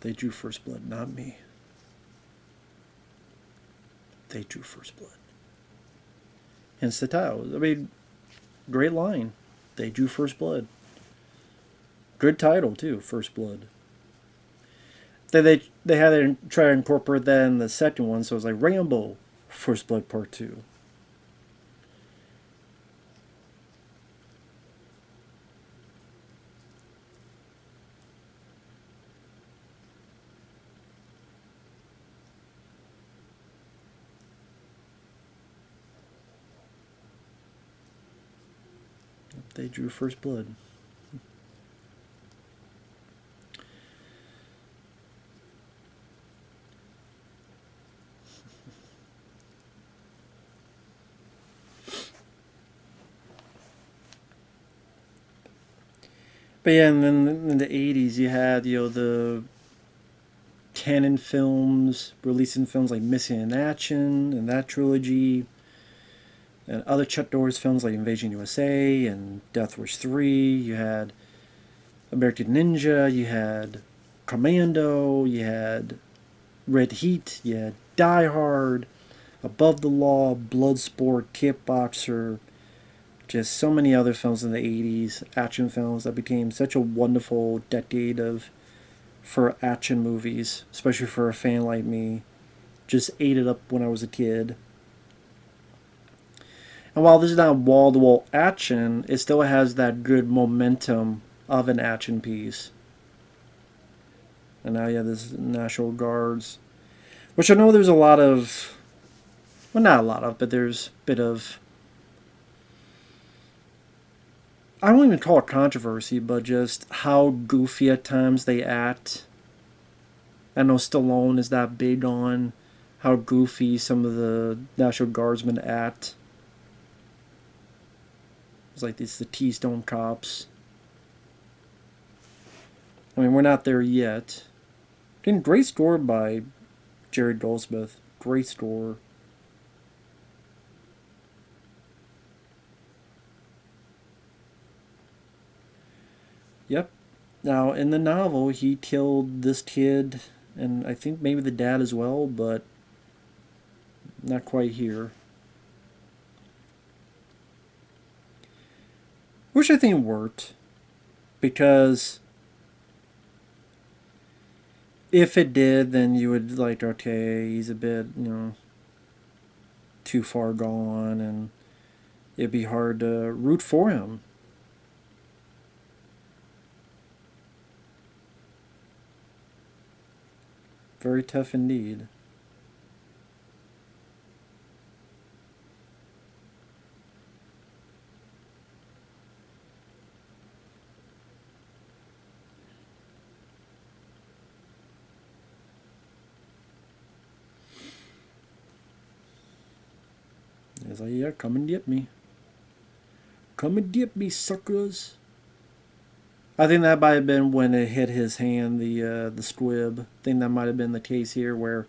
They drew first blood, not me. They drew first blood. Hence the title. I mean, great line. They drew first blood. Good title too, First Blood. They had to try to incorporate that in the second one, so it was like Rambo, First Blood Part 2. They drew first blood. But yeah, and then in the 80s you had, the canon films, releasing films like Missing in Action and that trilogy, and other Chuck Norris films like Invasion USA and Death Wish 3. You had American Ninja, you had Commando, you had Red Heat, you had Die Hard, Above the Law, Bloodsport, Kickboxer, just so many other films in the 80s, action films that became such a wonderful decade for action movies, especially for a fan like me. just ate it up when I was a kid. And while this is not wall-to-wall action, it still has that good momentum of an action piece. And now you have this National Guards, which I know there's a lot of, well, not a lot of, but there's a bit of, I won't even call it controversy, but just how goofy at times they act. I know Stallone is that big on how goofy some of the National Guardsmen act. It's like these the Keystone Cops. I mean, we're not there yet. Again, great score by Jerry Goldsmith. Great score. Yep. Now, in the novel, he killed this kid, and I think maybe the dad as well, but not quite here. Which I think worked, because if it did, then you would like, okay, he's a bit, too far gone, and it'd be hard to root for him. Very tough indeed. He's like, yeah, come and get me. Come and get me, suckers. I think that might have been when it hit his hand, the squib. I think that might have been the case here, where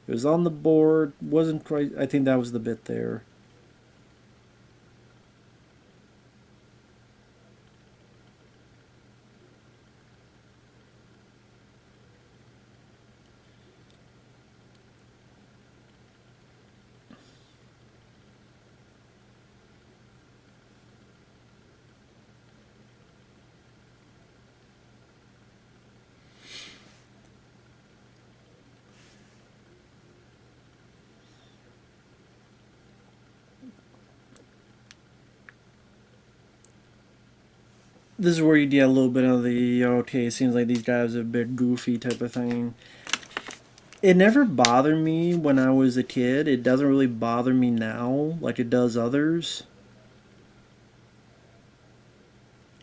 it was on the board, wasn't quite. I think that was the bit there. This is where you get a little bit of the, okay, it seems like these guys are a bit goofy type of thing. It never bothered me when I was a kid. It doesn't really bother me now like it does others.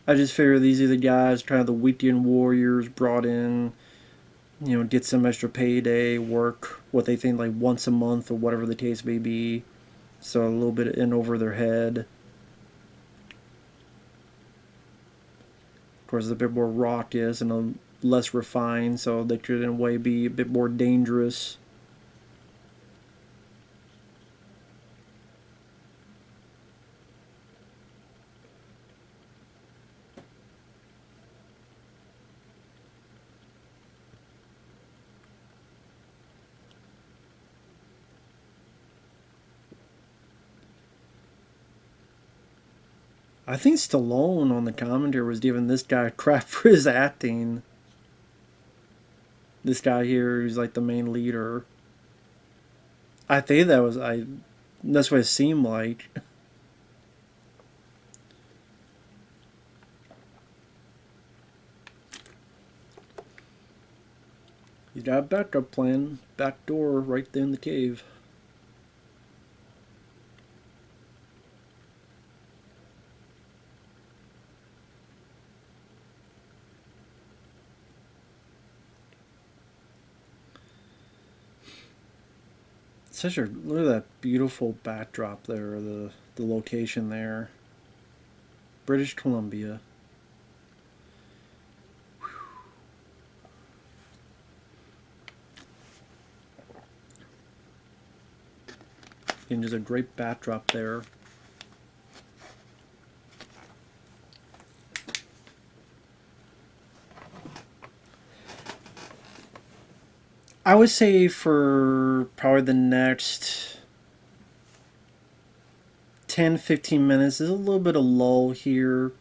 I just figure these are the guys, kind of the weekend warriors brought in, get some extra payday, work what they think like once a month or whatever the case may be. So a little bit in over their head. Of course, it's a bit more raucous and less refined, so they could in a way be a bit more dangerous. I think Stallone on the commentary was giving this guy crap for his acting. This guy here, who's like the main leader. I think that was I. That's what it seemed like. He's got a backup plan. Back door right there in the cave. Such a look at that beautiful backdrop there. The location there. British Columbia. And just a great backdrop there. I would say for probably the next 10-15 minutes is a little bit of lull here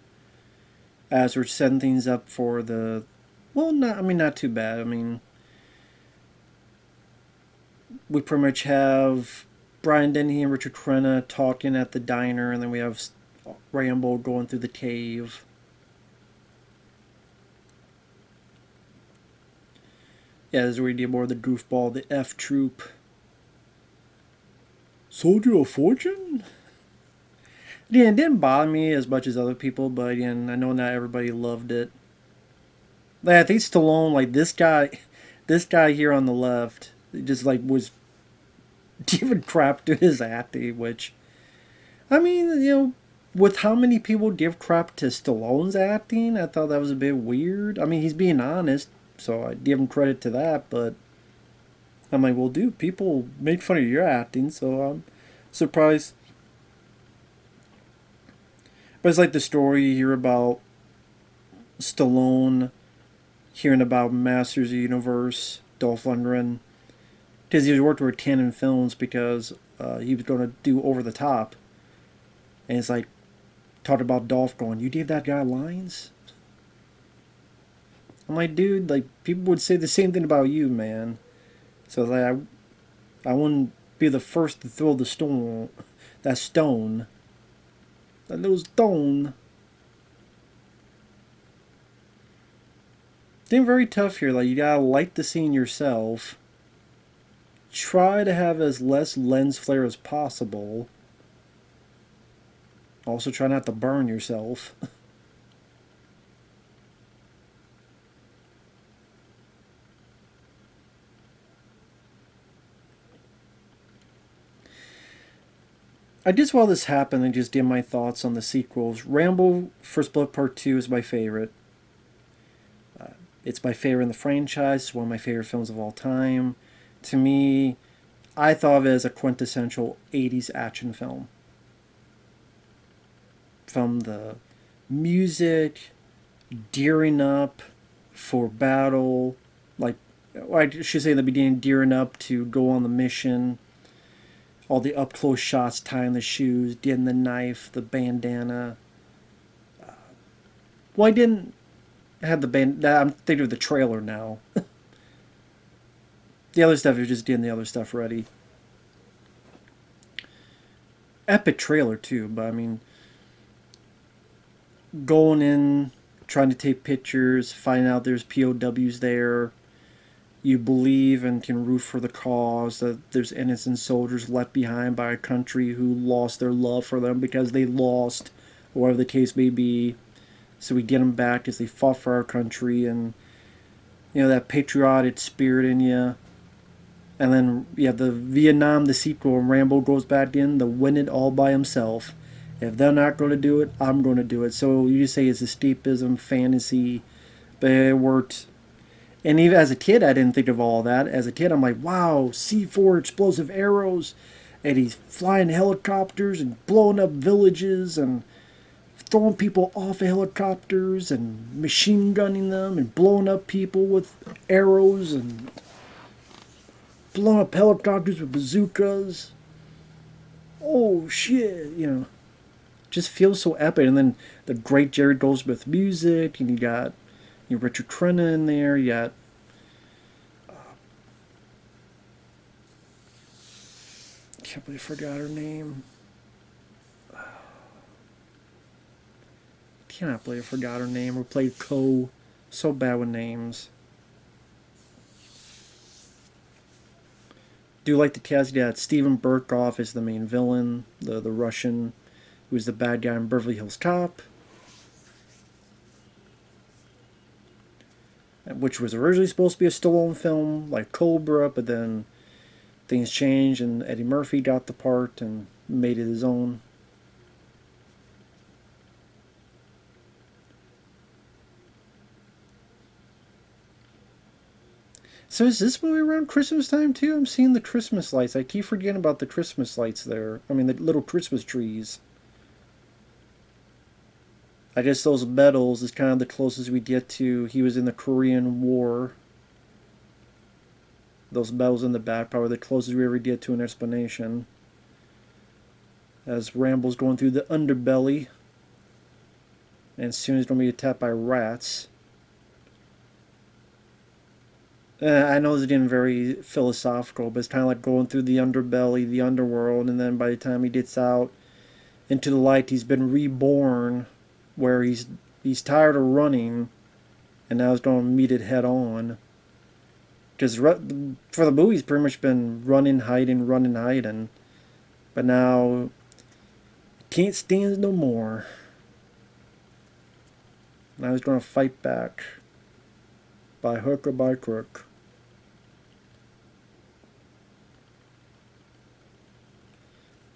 as we're setting things up for the, well, not, I mean, not too bad. I mean, we pretty much have Brian Denny and Richard Crenna talking at the diner, and then we have Rambo going through the cave. Yeah, this is where you get more of the goofball, the F Troop. Soldier of Fortune? Yeah, it didn't bother me as much as other people, but again, I know not everybody loved it. Like, I think Stallone, like this guy here on the left, just like was giving crap to his acting, which, I mean, with how many people give crap to Stallone's acting, I thought that was a bit weird. I mean, he's being honest, so I give him credit to that, but I'm like, well, dude, people make fun of your acting, so I'm surprised. But it's like the story you hear about Stallone hearing about Masters of the Universe, Dolph Lundgren, because he worked with Canon Films because he was going to do Over the Top, and it's like talked about Dolph going, "You gave that guy lines." I'm like, dude, like people would say the same thing about you, man. So like, I wouldn't be the first to throw the stone, that little stone. It's very tough here. Like you gotta light the scene yourself. Try to have as less lens flare as possible. Also, try not to burn yourself. I just while this happened and just did my thoughts on the sequels. Rambo First Blood Part 2 is my favorite. It's my favorite in the franchise. It's one of my favorite films of all time. To me, I thought of it as a quintessential 80s action film. From the music, gearing up for battle, like, or I should say in the beginning, gearing up to go on the mission, all the up close shots, tying the shoes, getting the knife, the bandana. Well, I didn't have the band. I'm thinking of the trailer now. The other stuff is just getting the other stuff ready. Epic trailer too, but I mean, going in, trying to take pictures, finding out there's POWs there. You believe and can root for the cause, that there's innocent soldiers left behind by a country who lost their love for them because they lost, or whatever the case may be. So we get them back because they fought for our country, and that patriotic spirit in you. And then you have the Vietnam, the sequel, and Rambo goes back in to win it all by himself. If they're not going to do it, I'm going to do it. So you just say it's escapism, fantasy, but it worked. And even as a kid, I didn't think of all that. As a kid, I'm like, wow, C4 explosive arrows, and he's flying helicopters and blowing up villages and throwing people off of helicopters and machine gunning them and blowing up people with arrows and blowing up helicopters with bazookas. Oh shit. Just feels so epic. And then the great Jerry Goldsmith music, and you got Richard Crenna in there. You got I can't believe I forgot her name. Cannot believe I forgot her name. Who played Co. So bad with names. Do like the cast? Yeah, Steven Berkoff is the main villain, the Russian, who's the bad guy in Beverly Hills Cop, which was originally supposed to be a Stallone film, like Cobra, but then things changed and Eddie Murphy got the part and made it his own. So is this movie around Christmas time too? I'm seeing the Christmas lights. I keep forgetting about the Christmas lights there. I mean, the little Christmas trees. I guess those medals is kind of the closest we get to he was in the Korean War. Those medals in the back, probably the closest we ever get to an explanation. As Rambo's going through the underbelly, and soon he's going to be attacked by rats. I know it's getting very philosophical, but it's kind of like going through the underbelly, the underworld, and then by the time he gets out into the light, he's been reborn, where he's tired of running, and now he's going to meet it head on. Because for the movie, he's pretty much been running, hiding, but now can't stand no more. Now he's going to fight back by hook or by crook.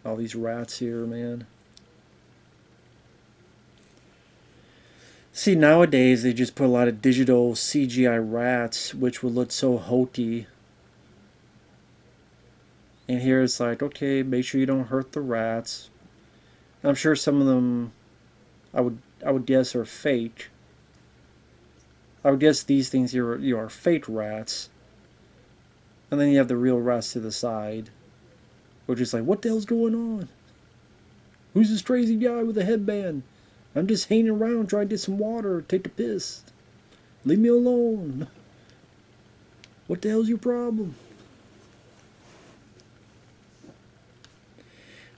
All these rats here, man. See, nowadays they just put a lot of digital CGI rats, which would look so hokey. And here it's like, okay, make sure you don't hurt the rats. I'm sure some of them, I would guess, are fake. I would guess these things here are fake rats. And then you have the real rats to the side. Which is like, what the hell's going on? Who's this crazy guy with a headband? I'm just hanging around trying to get some water, take a piss. Leave me alone. What the hell's your problem?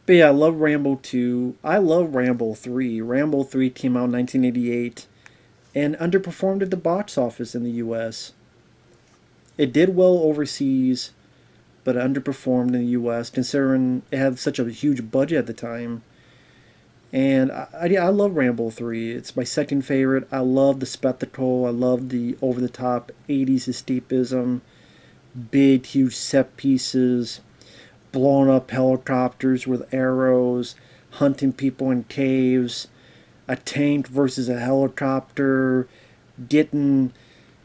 But yeah, I love Rambo 2. I love Rambo 3. Rambo 3 came out in 1988 and underperformed at the box office in the US. It did well overseas, but it underperformed in the US considering it had such a huge budget at the time. And I love Rambo 3. It's my second favorite. I love the spectacle. I love the over the top 80s escapism, big, huge set pieces, blowing up helicopters with arrows, hunting people in caves, a tank versus a helicopter, getting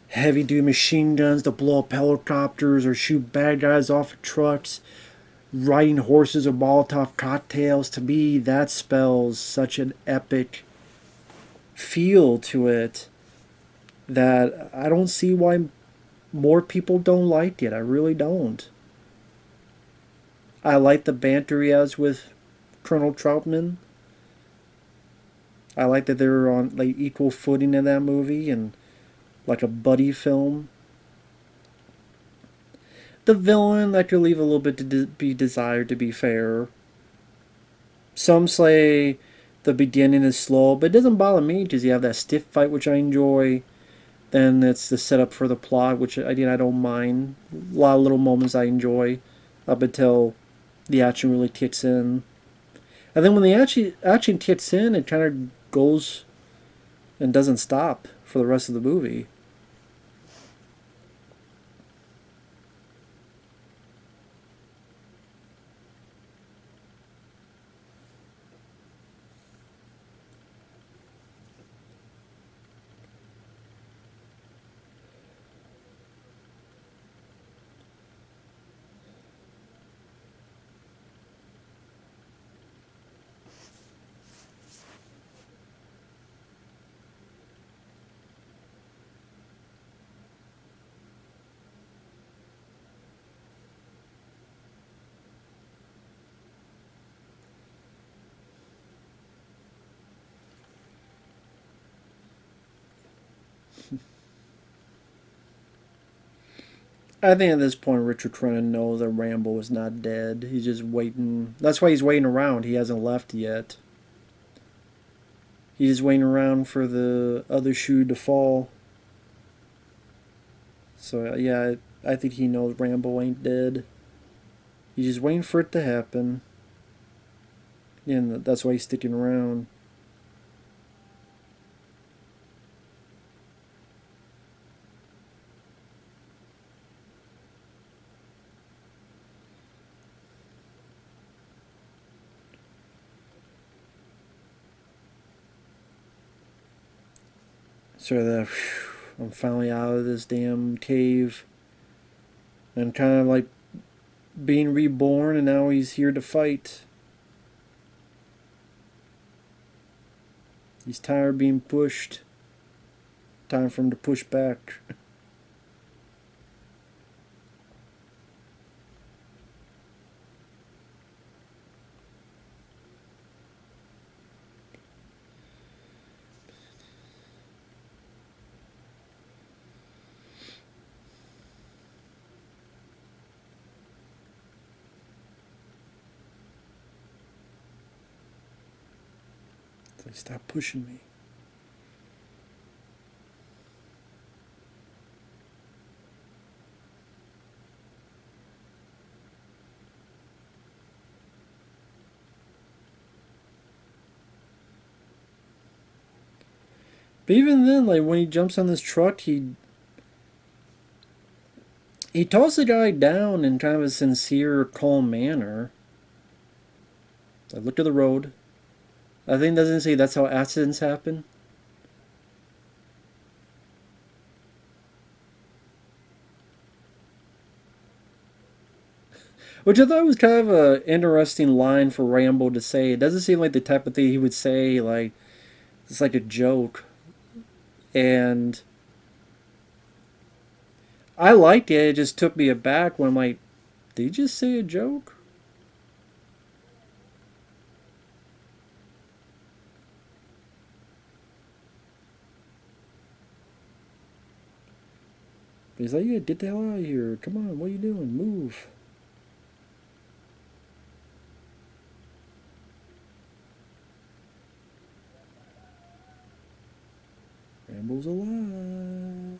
heavy duty machine guns to blow up helicopters or shoot bad guys off of trucks, riding horses or Molotov cocktails. To me, that spells such an epic feel to it that I don't see why more people don't like it. I really don't. I like the banter he has with Colonel Troutman. I like that they're on like equal footing in that movie and like a buddy film. The villain that could leave a little bit to be desired, to be fair. Some say the beginning is slow, but it doesn't bother me because you have that stiff fight, which I enjoy. Then it's the setup for the plot, which again I don't mind. A lot of little moments I enjoy up until the action really kicks in. And then when the action kicks in, it kind of goes and doesn't stop for the rest of the movie. I think at this point Richard Crennan knows that Rambo is not dead. He's just waiting. That's why he's waiting around. He hasn't left yet. He's just waiting around for the other shoe to fall. So yeah, I think he knows Rambo ain't dead. He's just waiting for it to happen. And that's why he's sticking around. So I'm finally out of this damn cave. And kind of like being reborn, and now he's here to fight. He's tired of being pushed. Time for him to push back. Like, stop pushing me. But even then, like when he jumps on this truck, he tells the guy down in kind of a sincere, calm manner. Like, look to the road. I think doesn't say that's how accidents happen. Which I thought was kind of an interesting line for Rambo to say. It doesn't seem like the type of thing he would say, like, it's like a joke. And I liked it. It just took me aback when I'm like, did he just say a joke? But he's like, yeah, get the hell out of here. Come on, what are you doing? Move. Rambo's alive.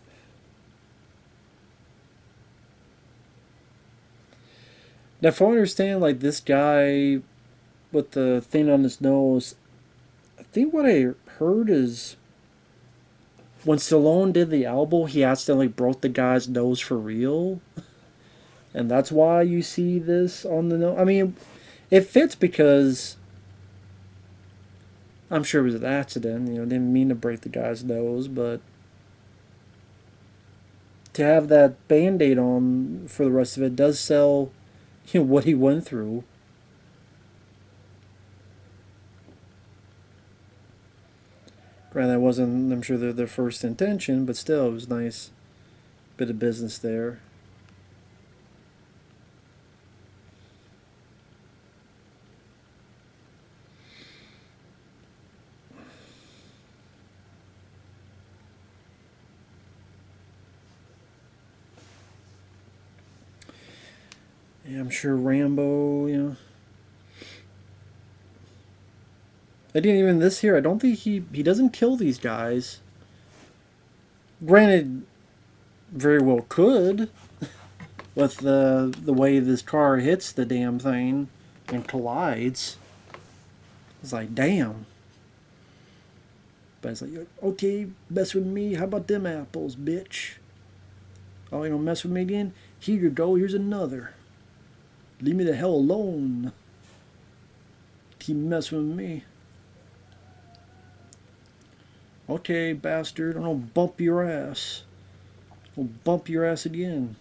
Now, if I understand, like, this guy with the thing on his nose, I think what I heard is when Stallone did the elbow, he accidentally broke the guy's nose for real. And that's why you see this on the nose. I mean, it fits because I'm sure it was an accident. You know, didn't mean to break the guy's nose, but to have that band-aid on for the rest of it does sell, you know, what he went through. Granted, that wasn't, I'm sure, their first intention, but still, it was a nice bit of business there. Yeah, I'm sure Rambo, you know. I didn't even this here. I don't think he doesn't kill these guys. Granted, very well could with the way this car hits the damn thing and collides. It's like damn. But it's like, okay, mess with me. How about them apples, bitch? Oh, you don't mess with me again? Here you go. Here's another. Leave me the hell alone. Keep messing with me. Okay, bastard. I'm gonna bump your ass. I'll bump your ass again.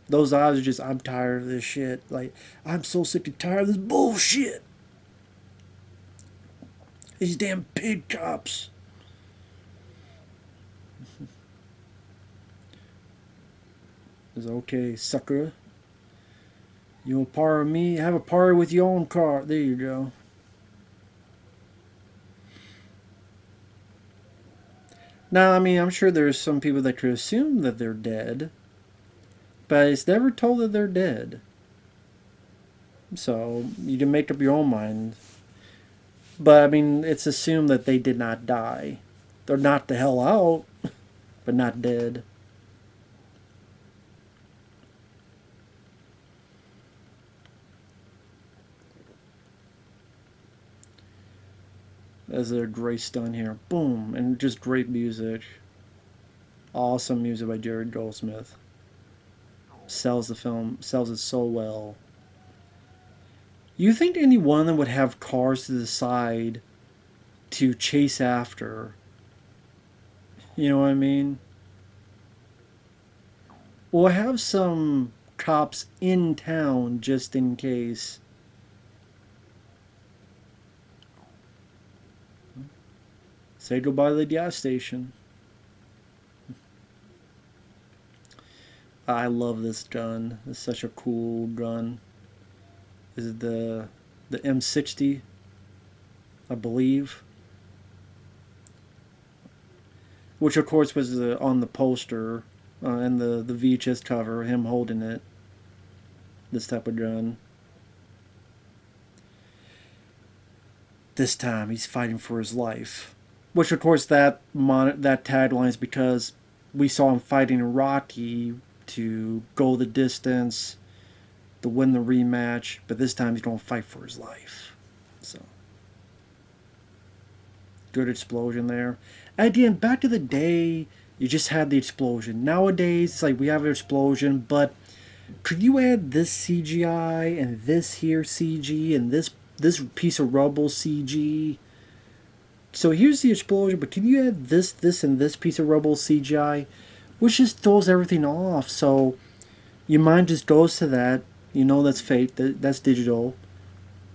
Those eyes are just, I'm tired of this shit. Like, I'm so sick and tired of this bullshit. These damn pig cops. It's okay, sucker. You want a party with me? Have a party with your own car. There you go. Now, I mean, I'm sure there's some people that could assume that they're dead, but it's never told that they're dead. So you can make up your own mind. But I mean, it's assumed that they did not die. They're knocked the hell out, but not dead. That's a great stun here. Boom. And just great music. Awesome music by Jared Goldsmith. Sells the film, sells it so well. You think any one of them would have cars to the side to chase after? You know what I mean? Or have some cops in town just in case. Say goodbye to the gas station. I love this gun. It's such a cool gun. Is it the M60? I believe. Which of course was on the poster and the VHS cover, him holding it. This type of gun. this time he's fighting for his life. Which, of course, that tagline is because we saw him fighting in Rocky to go the distance, to win the rematch, but this time he's going to fight for his life. So, good explosion there. At the end, back to the day, you just had the explosion. Nowadays, it's like we have an explosion, but could you add this CGI and this here CG and this piece of rubble CG? So here's the explosion, but can you add this, and this piece of rubble CGI? Which just throws everything off. So your mind just goes to that. You know that's fake, that's digital.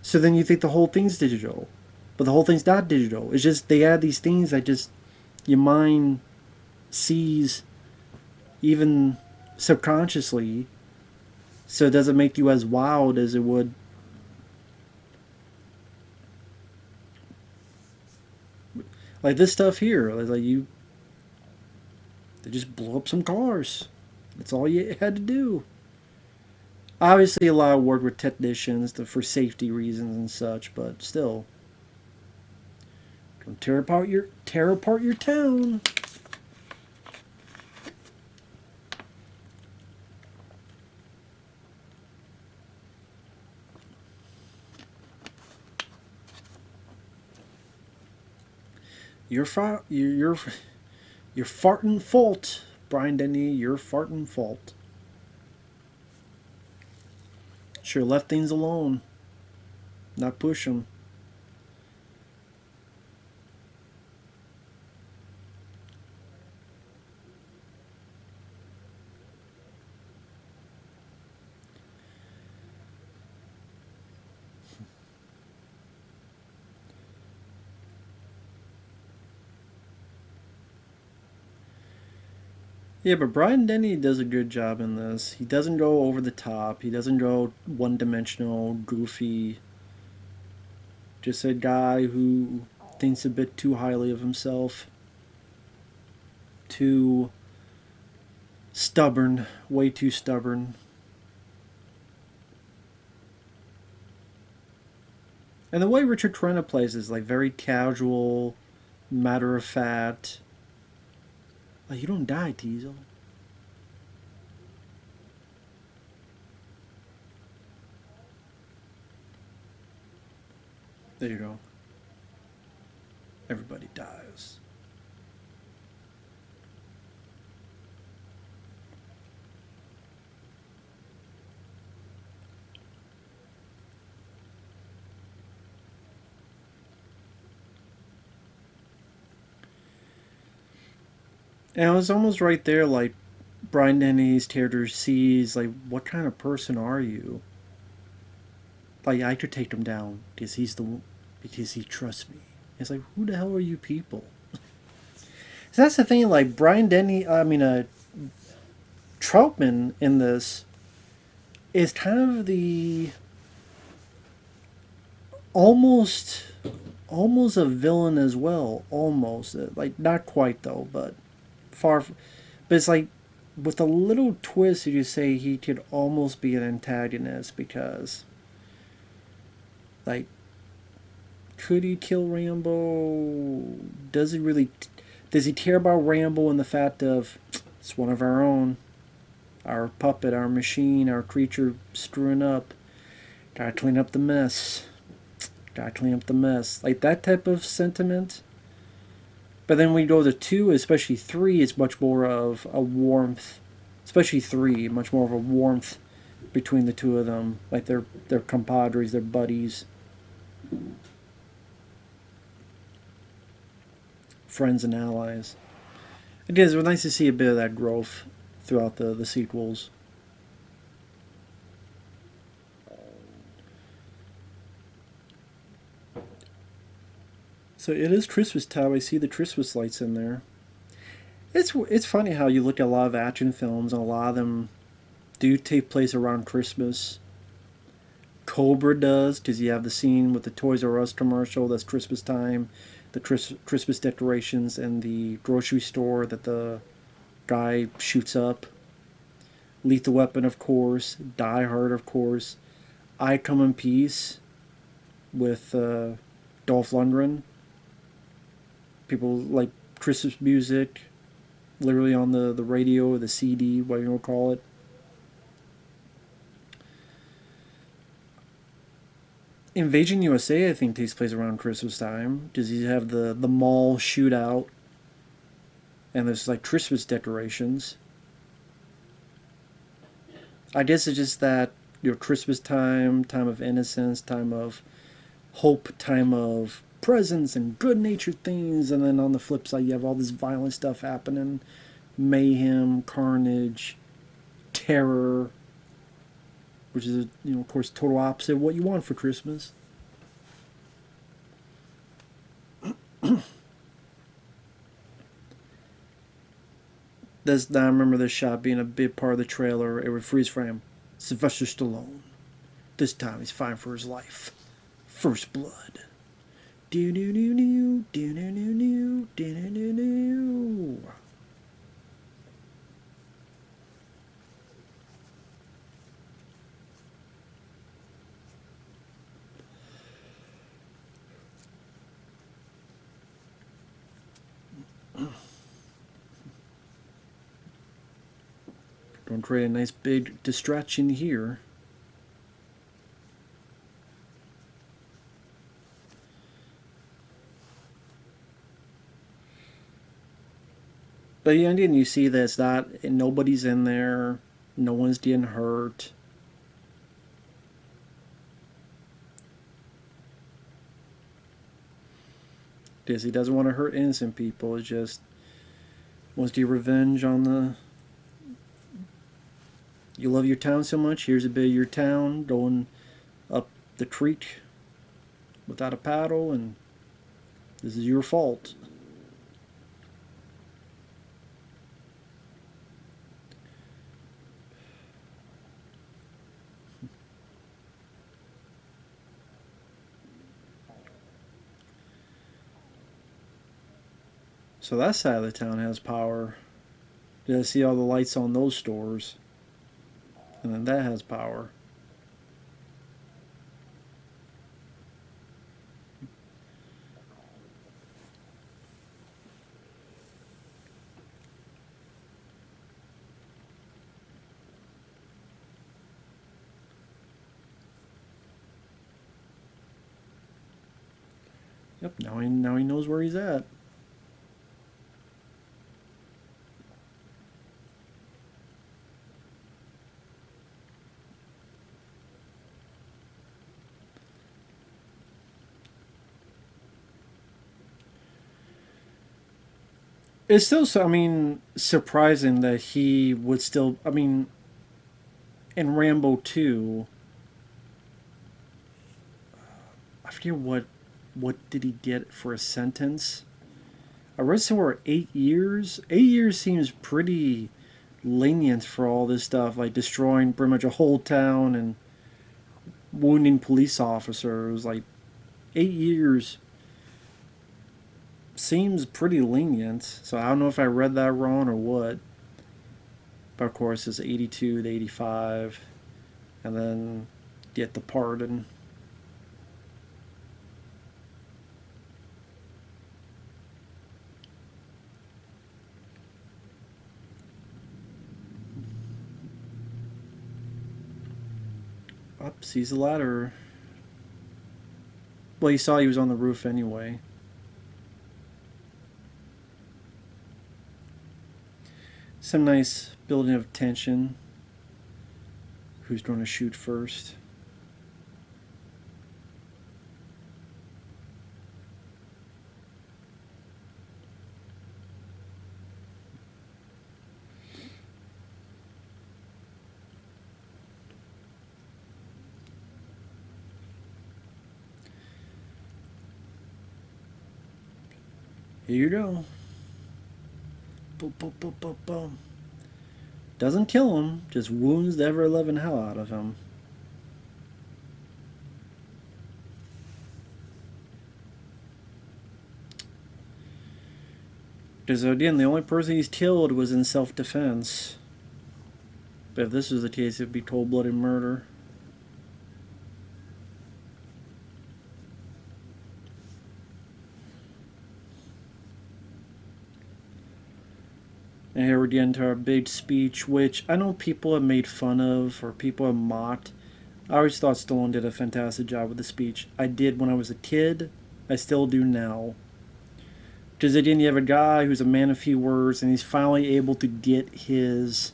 So then you think the whole thing's digital. But the whole thing's not digital. It's just they add these things that just your mind sees even subconsciously. So it doesn't make you as wild as it would. Like this stuff here. Like they just blow up some cars. That's all you had to do. Obviously, a lot of work with technicians for safety reasons and such, but still, don't tear apart your town. You're farting fault, Brian Denny. You're farting fault. Sure left things alone. Not push them. Yeah, but Brian Denny does a good job in this. He doesn't go over the top. He doesn't go one-dimensional, goofy. Just a guy who thinks a bit too highly of himself. Too stubborn. Way too stubborn. And the way Richard Crenna plays is like very casual, matter of fact. Like, you don't die, Teasel. There you go. Everybody dies. And I was almost right there, like, Brian Denny's character sees, like, what kind of person are you? Like, I could take him down because he trusts me. It's like, who the hell are you people? So that's the thing, like, Troutman in this is kind of the almost a villain as well. Almost. Like, not quite, though, but but it's like, with a little twist, you say he could almost be an antagonist because, like, could he kill Rambo? Does he really? Does he care about Rambo and the fact of it's one of our own, our puppet, our machine, our creature screwing up? Gotta clean up the mess. Gotta clean up the mess. Like that type of sentiment. But then we go to 2, especially 3, it's much more of a warmth. Especially 3, much more of a warmth between the two of them. Like they're compadres, they're buddies. Friends and allies. It is nice to see a bit of that growth throughout the sequels. So it is Christmas time. I see the Christmas lights in there. It's funny how you look at a lot of action films and a lot of them do take place around Christmas. Cobra does, because you have the scene with the Toys R Us commercial that's Christmas time, the Christmas decorations in the grocery store that the guy shoots up. Lethal Weapon, of course. Die Hard, of course. I Come in Peace with Dolph Lundgren. People like Christmas music, literally on the radio or the CD, whatever you want to call it. Invasion USA, I think, takes place around Christmas time. Does he have the mall shootout? And there's like Christmas decorations. I guess it's just that Christmas time, time of innocence, time of hope, time of presents and good natured things, and then on the flip side you have all this violent stuff happening, mayhem, carnage, terror, which is of course total opposite of what you want for Christmas. I remember this shot being a big part of the trailer. It would freeze frame. Sylvester Stallone. This time he's fighting for his life. First blood. Do do do do do do do do do do do. Don't create a nice big distraction here. But yeah, and you see that it's not, nobody's in there, no one's getting hurt. Because he doesn't want to hurt innocent people. It just wants to get revenge on the. You love your town so much. Here's a bit of your town going up the creek without a paddle, and this is your fault. So that side of the town has power. You gotta see all the lights on those stores. And then that has power. Yep, now he knows where he's at. It's still, so, I mean, surprising that he would still. I mean, in Rambo 2, I forget what did he get for a sentence. I read somewhere 8 years. 8 years seems pretty lenient for all this stuff, like destroying pretty much a whole town and wounding police officers. Like 8 years seems pretty lenient. So I don't know if I read that wrong or what. But of course, it's 82 to 85, and then get the pardon. Up, sees the ladder. Well, he saw he was on the roof anyway. Some nice building of tension. Who's going to shoot first? Here you go. Boom, boom, boom, boom, boom. Doesn't kill him, just wounds the ever-loving hell out of him. Because again, the only person he's killed was in self-defense. But if this was the case, it'd be cold-blooded murder. And here we're getting to our big speech, which I know people have made fun of or people have mocked. I always thought Stallone did a fantastic job with the speech. I did when I was a kid. I still do now. Because again, you have a guy who's a man of few words, and he's finally able to get his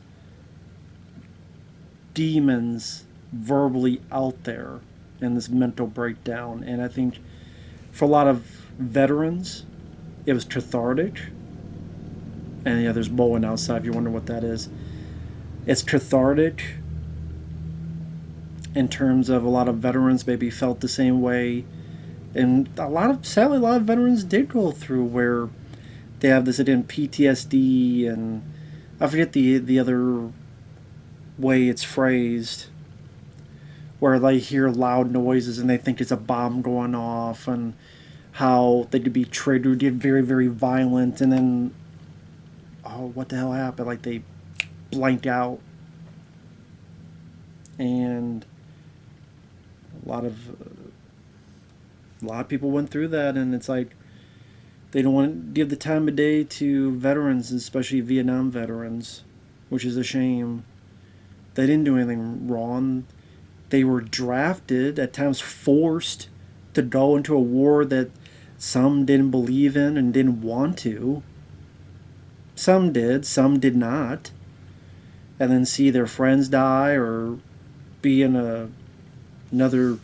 demons verbally out there in this mental breakdown. And I think for a lot of veterans, it was cathartic. And yeah, there's bowling outside if you wonder what that is. It's cathartic in terms of a lot of veterans maybe felt the same way. And sadly, a lot of veterans did go through where they have this again PTSD, and I forget the other way it's phrased, where they hear loud noises and they think it's a bomb going off, and how they could be triggered, get very, very violent, and then, oh, what the hell happened? Like they blanked out. And a lot of people went through that, and it's like they don't want to give the time of day to veterans, especially Vietnam veterans, which is a shame. They didn't do anything wrong. They were drafted, at times forced, to go into a war that some didn't believe in and didn't want to. Some did, some did not. And then see their friends die or be in another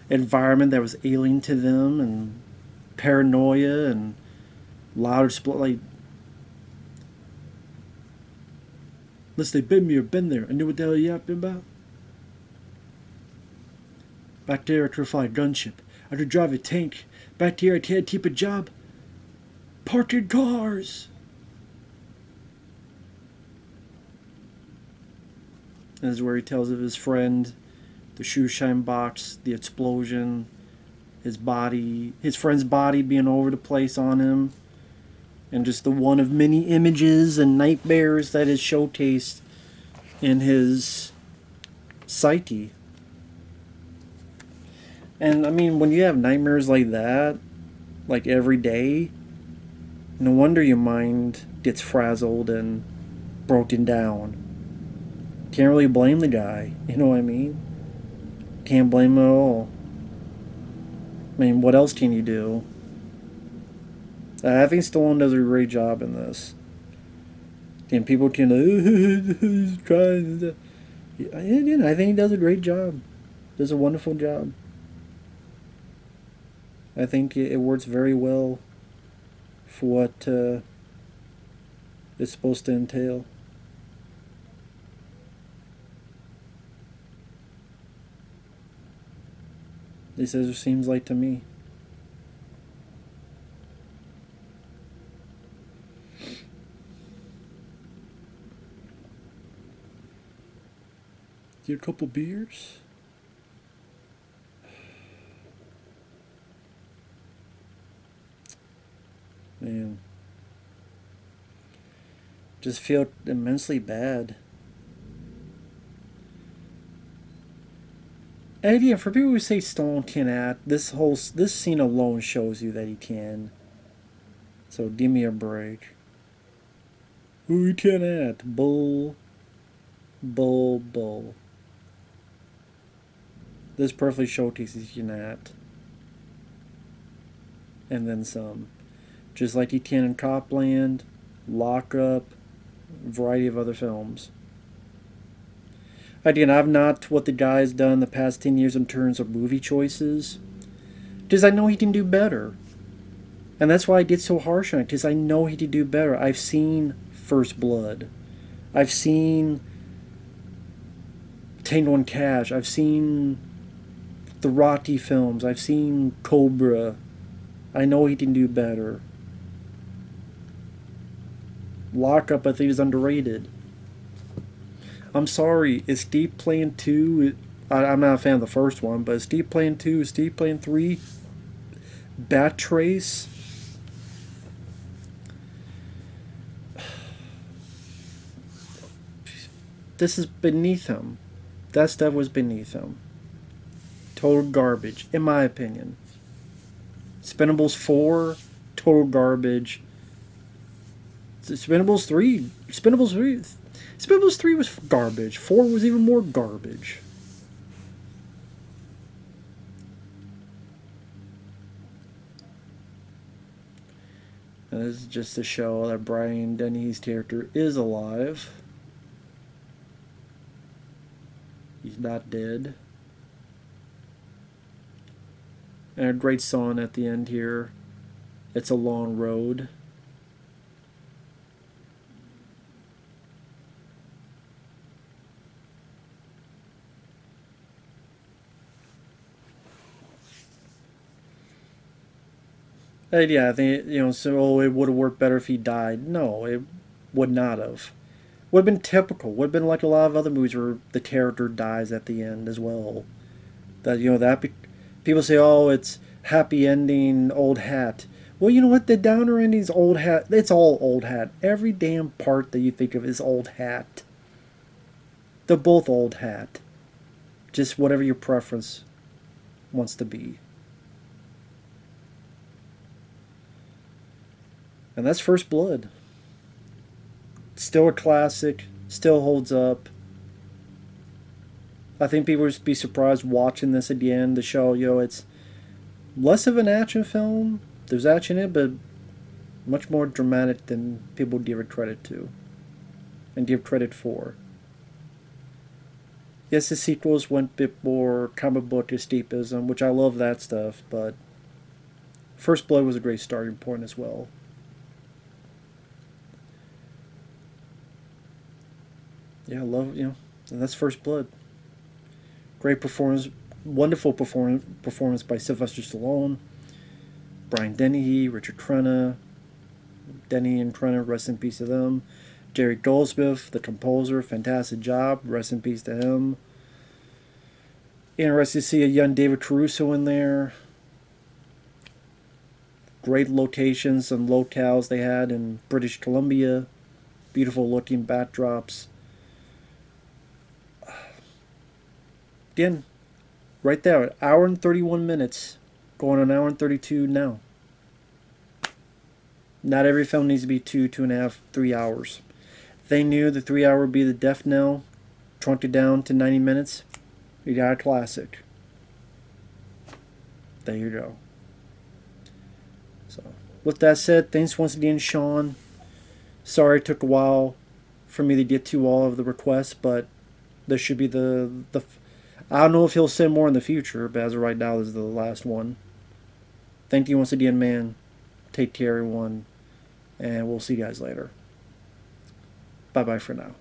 environment that was alien to them, and paranoia and loud split. Like, unless they been me or been there, I knew what the hell you yapping about. Back there I could fly a gunship, I could drive a tank. Back here I can't keep a job, parking cars. And this is where he tells of his friend, the shoe shine box, the explosion, his friend's body being over the place on him, and just the one of many images and nightmares that is showcased in his psyche. And I mean, when you have nightmares like that, like every day, no wonder your mind gets frazzled and broken down. Can't really blame the guy, you know what I mean? Can't blame him at all. I mean, what else can you do? I think Stallone does a great job in this. And people can, he's trying. I think he does a great job. Does a wonderful job. I think it works very well for what it's supposed to entail. At least as it seems like to me. Get a couple beers? Man. Just feel immensely bad. And yeah, for people who say Stallone can act, this scene alone shows you that he can. So give me a break. Ooh, he can act. Bull. This perfectly showcases he can act. And then some. Just like he can in Copland, Lock Up, a variety of other films. Again, I've not what the guy's done the past 10 years in terms of movie choices, because I know he can do better. And that's why I get so harsh on it, because I know he can do better. I've seen First Blood. I've seen Tango and Cash. I've seen the Rocky films. I've seen Cobra. I know he can do better. Lock Up, I think, is underrated. I'm sorry, is Steve playing 2? I'm not a fan of the first one, but is Steve playing 2? Is Steve playing 3? Bat Trace? This is beneath him. That stuff was beneath him. Total garbage, in my opinion. Expendables 4, total garbage. Expendables 3. Expendables 3 was garbage. 4 was even more garbage. And this is just to show that Brian Dennehy's character is alive. He's not dead. And a great song at the end here. It's a long road. And yeah, I think, so it would have worked better if he died. No, it would not have. Would have been typical. Would have been like a lot of other movies where the character dies at the end as well. That people say, oh, it's happy ending, old hat. Well, you know what? The downer ending's old hat. It's all old hat. Every damn part that you think of is old hat. They're both old hat. Just whatever your preference wants to be. And that's First Blood. Still a classic. Still holds up. I think people would be surprised watching this at the end to show, it's less of an action film. There's action in it, but much more dramatic than people give it credit to and give credit for. Yes, the sequels went a bit more comic book escapism, which I love that stuff, but First Blood was a great starting point as well. Yeah, I love, and that's First Blood. Great performance, wonderful performance by Sylvester Stallone, Brian Dennehy, Richard Crenna. Denny and Crenna, rest in peace to them. Jerry Goldsmith, the composer, fantastic job, rest in peace to him. Interesting to see a young David Caruso in there. Great locations and locales they had in British Columbia. Beautiful looking backdrops. Again, right there, an hour and 31 minutes, going on an hour and 32 now. Not every film needs to be 2.5, 3 hours. If they knew the 3 hour would be the death knell, trunked it down to 90 minutes, you got a classic. There you go. So, with that said, thanks once again, Shawn. Sorry it took a while for me to get to all of the requests, but this should be the I don't know if he'll send more in the future, but as of right now, this is the last one. Thank you once again, man. Take care, everyone, and we'll see you guys later. Bye-bye for now.